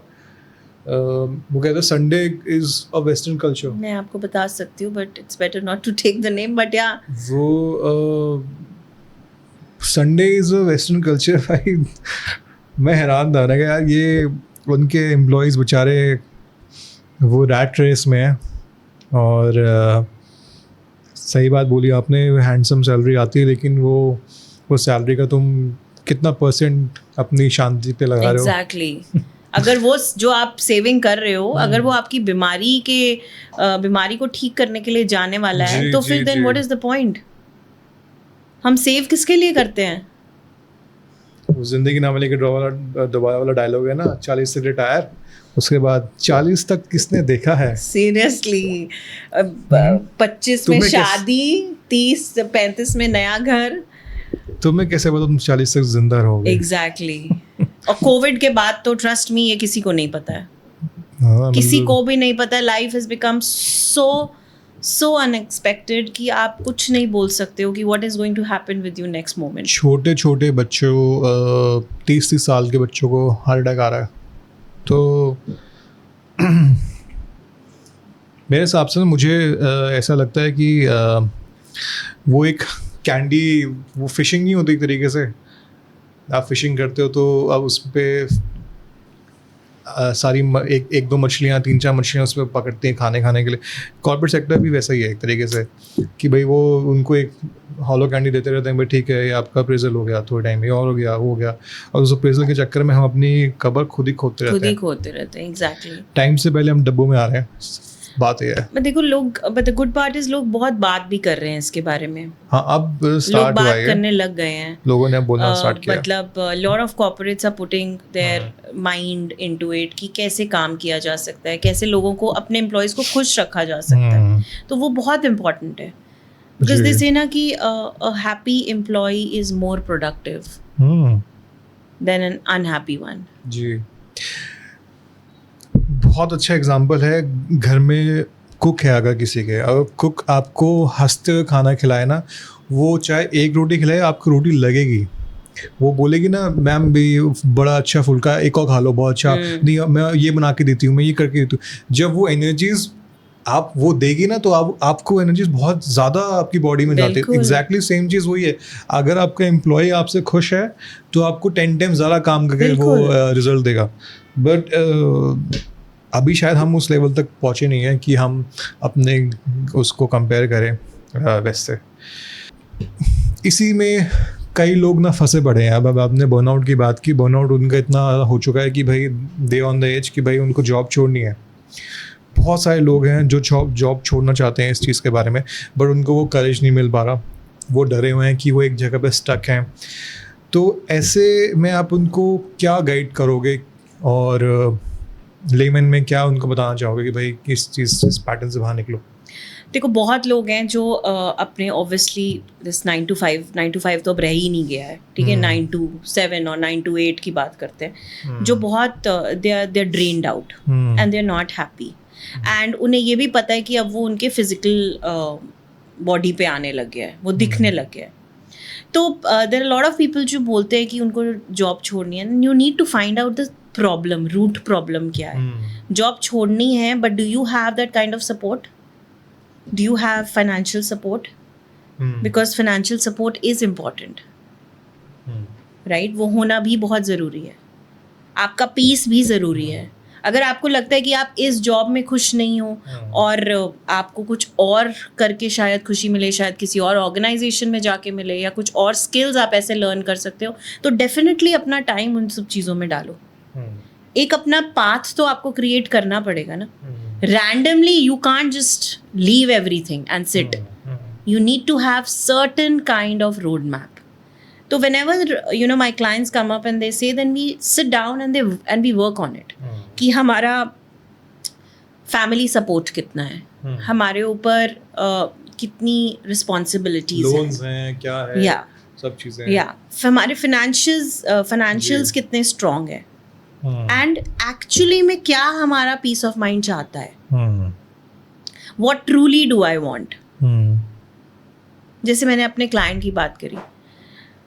वो कहता है Sunday is a western culture. मैं आपको बता सकती हूँ, but it's better not to take the name, but yeah वो Sunday is a western culture. भाई मैं हैरान था ना कि यार ये उनके एम्प्लॉयज़ बेचारे वो रैट रेस में हैं, और सही बात बोली आपने, हैंडसम सैलरी आती है, लेकिन वो सैलरी का तुम कितना परसेंट अपनी शांति पे लगा रहे हो? एग्जैक्टली। अगर वो जो आप सेविंग कर रहे हो, अगर वो आपकी बीमारी को ठीक करने के लिए जाने वाला है, तो फिर then what is the point? हम सेव किसके लिए करते हैं? जिंदगी ना मिले के दोबारा वाला डायलॉग है ना, 40 से रिटायर, उसके बाद 40 तक किसने देखा है? सीरियसली। 25 में शादी, 30-35 में नया घर। तुम्हें कैसे पता तुम 40 तक जिंदा रहोगे? एग्जैक्टली। और कोविड के बाद तो ट्रस्ट मी, ये किसी को नहीं पता है। किसी को भी नहीं पता। Life has become so unexpected कि आप कुछ नहीं बोल सकते हो कि what is going to happen with you next moment. छोटे छोटे बच्चों, 30 साल के बच्चों को हार्ट अटैक आ रहा है, तो मेरे हिसाब से मुझे ऐसा लगता है कि वो एक कैंडी, वो फिशिंग नहीं होती एक तरीके से। आप फिशिंग करते हो तो अब उस पर सारी एक दो मछलियाँ, 3-4 मछलियाँ उस पर पकड़ती हैं खाने के लिए। कॉर्पोरेट सेक्टर भी वैसा ही है एक तरीके से, कि भाई वो उनको एक हॉलो कैंडी देते रहते हैं, भाई ठीक है ये आपका अप्रेजल हो गया, थोड़े टाइम में और हो गया, और उस अप्रेजल के चक्कर में हम अपनी कब्र खुद ही खोदते रहते हैं। एग्जैक्टली। टाइम से पहले हम डब्बों में आ रहे हैं, बात ये है। बट देखो but the good part is लोग बहुत बात भी कर रहे हैं इसके बारे में। हाँ, अब लोग बात करने लग गए हैं, लोगों ने बोलना स्टार्ट किया। मतलब lot of corporates are putting their mind into it कि कैसे काम किया जा सकता है, कैसे लोगों को, अपने एम्प्लॉयज को खुश रखा जा सकता है। तो वो बहुत इंपॉर्टेंट है, बिकॉज दे से ना कि a happy employee is more productive than an unhappy one. जी, बहुत अच्छा एग्जाम्पल है। घर में कुक है अगर किसी के, अगर कुक आपको हंसते हुए खाना खिलाए ना, वो चाहे एक रोटी खिलाए आपको रोटी लगेगी, वो बोलेगी ना मैम भी बड़ा अच्छा फुल्का, एक और खा लो बहुत अच्छा, नहीं मैं ये बना के देती हूँ, मैं ये करके देती हूँ। जब वो एनर्जीज आप वो देगी ना, तो आपको एनर्जीज बहुत ज़्यादा आपकी बॉडी में जाती है। एग्जैक्टली सेम चीज़ वही है, अगर आपका एम्प्लॉय आपसे खुश है तो आपको 10 टाइम ज़्यादा काम करके वो रिजल्ट देगा। बट अभी शायद हम उस लेवल तक पहुँचे नहीं हैं कि हम अपने उसको कंपेयर करें वैसे। इसी में कई लोग ना फंसे पड़े हैं। अब आपने बर्नआउट की बात की, बर्नआउट उनका इतना हो चुका है कि भाई दे ऑन द एज कि भाई उनको जॉब छोड़नी है। बहुत सारे लोग हैं जो जॉब छोड़ना चाहते हैं इस चीज़ के बारे में, बट उनको वो करेज नहीं मिल पा रहा, वो डरे हुए हैं कि वो एक जगह पे स्टक हैं। तो ऐसे में आप उनको क्या गाइड करोगे और लेमन में क्या उनको बताना चाहोगे कि भाई किस चीज़ इस पैटर्न से बाहर निकलो? देखो बहुत लोग हैं जो अपने ऑब्वियसली दिस 9 to 5 तो अब रह ही नहीं गया है, ठीक है, 9 to 7 और 9 to 8 की बात करते हैं, जो बहुत they are drained out and they are not happy, एंड उन्हें ये भी पता है कि अब वो उनके फिजिकल बॉडी पे आने लग गया है, वो दिखने लग गया है। तो there are lot of people जो बोलते हैं कि उनको जॉब छोड़नी है। You need to find out the problem, root problem क्या है। जॉब छोड़नी है, but do you have that kind of support? Do you have financial support? Because financial support is important, right? वो होना भी बहुत ज़रूरी है। आपका पीस भी ज़रूरी है। अगर आपको लगता है कि आप इस जॉब में खुश नहीं हो और आपको कुछ और करके शायद खुशी मिले, शायद किसी और ऑर्गेनाइजेशन में जाके मिले, या कुछ और स्किल्स आप ऐसे लर्न कर सकते हो, तो डेफिनेटली अपना टाइम उन सब चीज़ों में डालो। एक अपना पाथ तो आपको क्रिएट करना पड़ेगा ना। Randomly you can't just leave everything and sit. You need to have certain kind of roadmap. So whenever my clients come up and they say, then we sit down and we work on it. कि हमारा family support कितना है, हमारे ऊपर कितनी responsibilities loans हैं, क्या है, सब चीजें, हमारे financials कितने strong है, एंड एक्चुअली में क्या हमारा पीस ऑफ माइंड चाहता है, what truly do I want. जैसे मैंने अपने क्लाइंट की बात करी,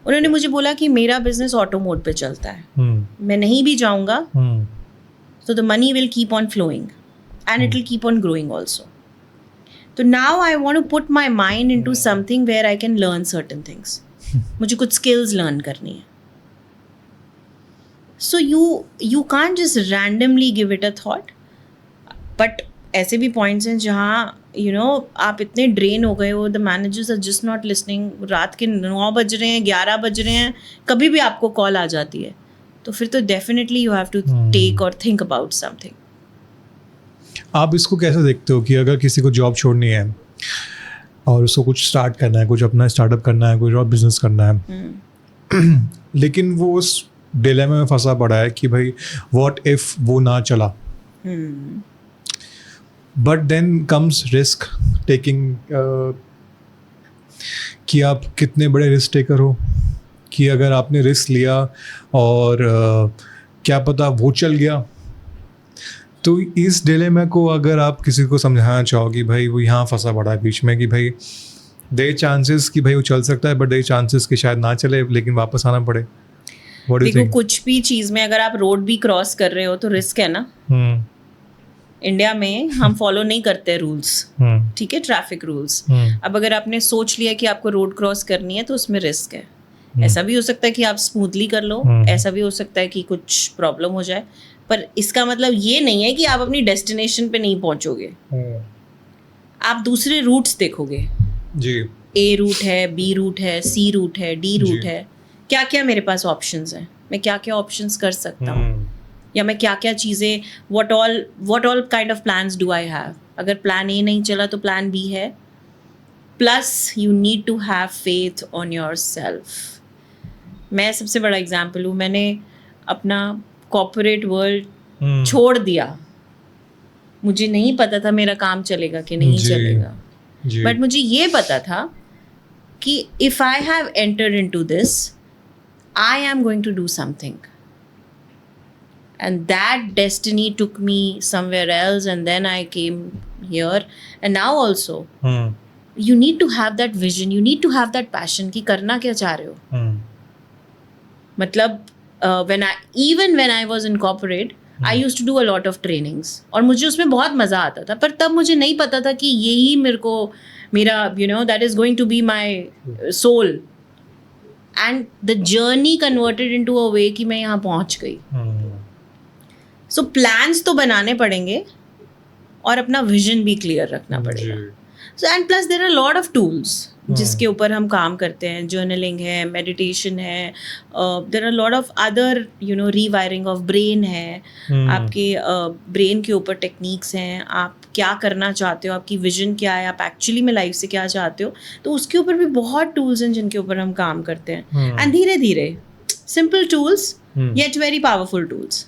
उन्होंने मुझे बोला कि मेरा बिजनेस ऑटो मोड पे चलता है, मैं नहीं भी जाऊंगा तो the money will keep on flowing and it will keep on growing also. तो now I want to put my mind into something where I can learn certain things. मुझे कुछ स्किल्स लर्न करनी है। So you can't just randomly give it a thought, but ऐसे भी points हैं जहाँ आप इतने ड्रेन हो गए हो, the managers are just not listening, रात के 9 बज रहे हैं, 11 बज रहे हैं, कभी भी आपको कॉल आ जाती है, तो फिर तो definitely you have to take or think about something. आप इसको कैसे देखते हो कि अगर किसी को जॉब छोड़नी है और उसको कुछ स्टार्ट करना है, कुछ अपना स्टार्टअप करना है, कुछ और बिजनेस करना है, लेकिन वो उस डिलेमा में फंसा पड़ा है कि भाई व्हाट इफ वो ना चला, but then comes risk taking, कि आप कितने बड़े रिस्क टेकर हो, कि अगर आपने रिस्क लिया और क्या पता वो चल गया। तो इस डिलेमा को अगर आप किसी को समझाना चाहो कि भाई वो यहाँ फंसा पड़ा है बीच में, कि भाई दे चांसेस कि भाई वो चल सकता है, बट दे चांसेस कि शायद ना चले लेकिन वापस आना पड़े। देखो कुछ भी चीज में अगर आप रोड भी क्रॉस कर रहे हो तो रिस्क है ना। इंडिया में हम फॉलो नहीं करते रूल्स, ठीक है, ट्रैफिक रूल्स। अब अगर आपने सोच लिया कि आपको रोड क्रॉस करनी है तो उसमें रिस्क है। ऐसा भी हो सकता है कि आप स्मूथली कर लो, ऐसा भी हो सकता है कि कुछ प्रॉब्लम हो जाए, पर इसका मतलब ये नहीं है कि आप अपनी डेस्टिनेशन पे नहीं पहुंचोगे। आप दूसरे रूट्स देखोगे जी, ए रूट है, बी रूट है, सी रूट है, डी रूट है, क्या क्या मेरे पास ऑप्शंस हैं, मैं क्या क्या ऑप्शंस कर सकता हूँ, या मैं क्या क्या चीज़ें, what all kind of plans do I have। अगर प्लान ए नहीं चला तो प्लान बी है। Plus you need to have faith on your self. मैं सबसे बड़ा एग्जाम्पल हूँ, मैंने अपना कॉर्पोरेट वर्ल्ड छोड़ दिया। मुझे नहीं पता था मेरा काम चलेगा कि नहीं चलेगा, बट मुझे ये पता था कि if I have entered into this, I am going to do something and that destiny took me somewhere else, and then I came here. And now also you need to have that vision, you need to have that passion कि करना क्या चाह रहे हो. मतलब when I was in corporate, I used to do a lot of trainings और मुझे उसमें बहुत मज़ा आता था, पर तब मुझे नहीं पता था कि यही मेरा that is going to be my soul, and the journey converted into a way कि मैं यहाँ पहुँच गई. So plans तो बनाने पड़ेंगे और अपना vision भी clear रखना पड़ेगा. So and plus there are a lot of tools जिसके ऊपर हम काम करते हैं. जर्नलिंग है, मेडिटेशन है, there are lot of other rewiring of brain है. आपके ब्रेन के ऊपर टेक्निक्स हैं. आप क्या करना चाहते हो, आपकी विजन क्या है, आप एक्चुअली में लाइफ से क्या चाहते हो, तो उसके ऊपर भी बहुत टूल्स हैं जिनके ऊपर हम काम करते हैं. एंड धीरे धीरे simple tools yet very powerful tools.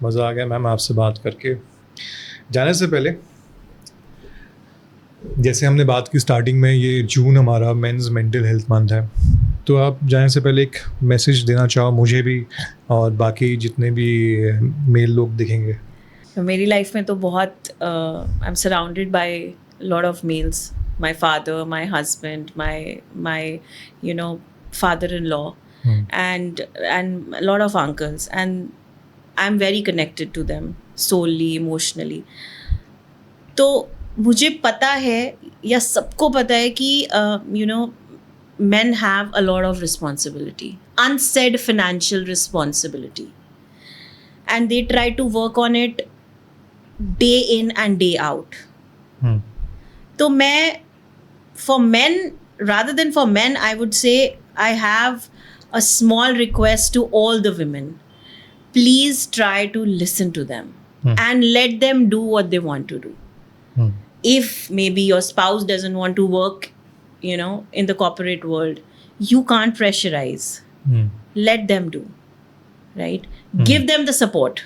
मज़ा आ गया मैम आपसे बात करके. जाने से पहले, जैसे हमने बात की स्टार्टिंग में, ये जून हमारा मेंस मेंटल हेल्थ मंथ है, तो आप जाने से पहले एक मैसेज देना चाहो मुझे भी और बाकी जितने भी मेल लोग देखेंगे. मेरी लाइफ में तो बहुत I am surrounded by lot of males. My father, my husband, my father in law, and a lot of uncles, and I'm very connected to them solely emotionally. तो मुझे पता है या सबको पता है कि men have a lot of responsibility, unsaid financial responsibility, and they try to work on it day in and day out. तो मैं, for men, rather than for men, I would say I have a small request to all the women. Please try to listen to them and let them do what they want to do. If maybe your spouse doesn't want to work, in the corporate world, you can't pressurize. Let them do, right? Give them the support.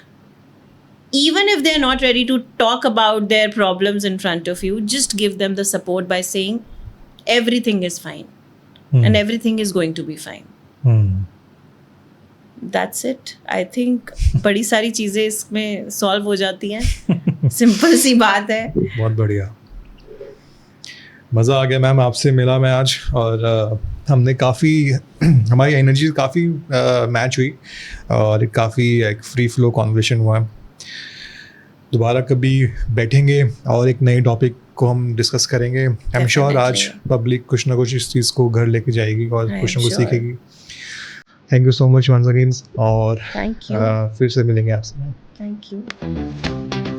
Even if they're not ready to talk about their problems in front of you, just give them the support by saying everything is fine and everything is going to be fine. That's it. I think बड़ी सारी चीज़ें इसमें सॉल्व हो जाती हैं. सिंपल सी बात है. बहुत बढ़िया, मज़ा आ गया मैम आपसे मिला मैं आज, और हमने काफ़ी हमारी एनर्जी काफ़ी मैच हुई और काफ़ी एक फ्री फ्लो कॉन्वर्सेशन हुआ. दोबारा कभी बैठेंगे और एक नए टॉपिक को हम डिस्कस करेंगे. आई एम श्योर आज पब्लिक कुछ ना कुछ इस चीज़ को घर लेके जाएगी और कुछ ना कुछ सीखेगी. Thank you so much once again, और फिर से मिलेंगे आपसे. Thank you.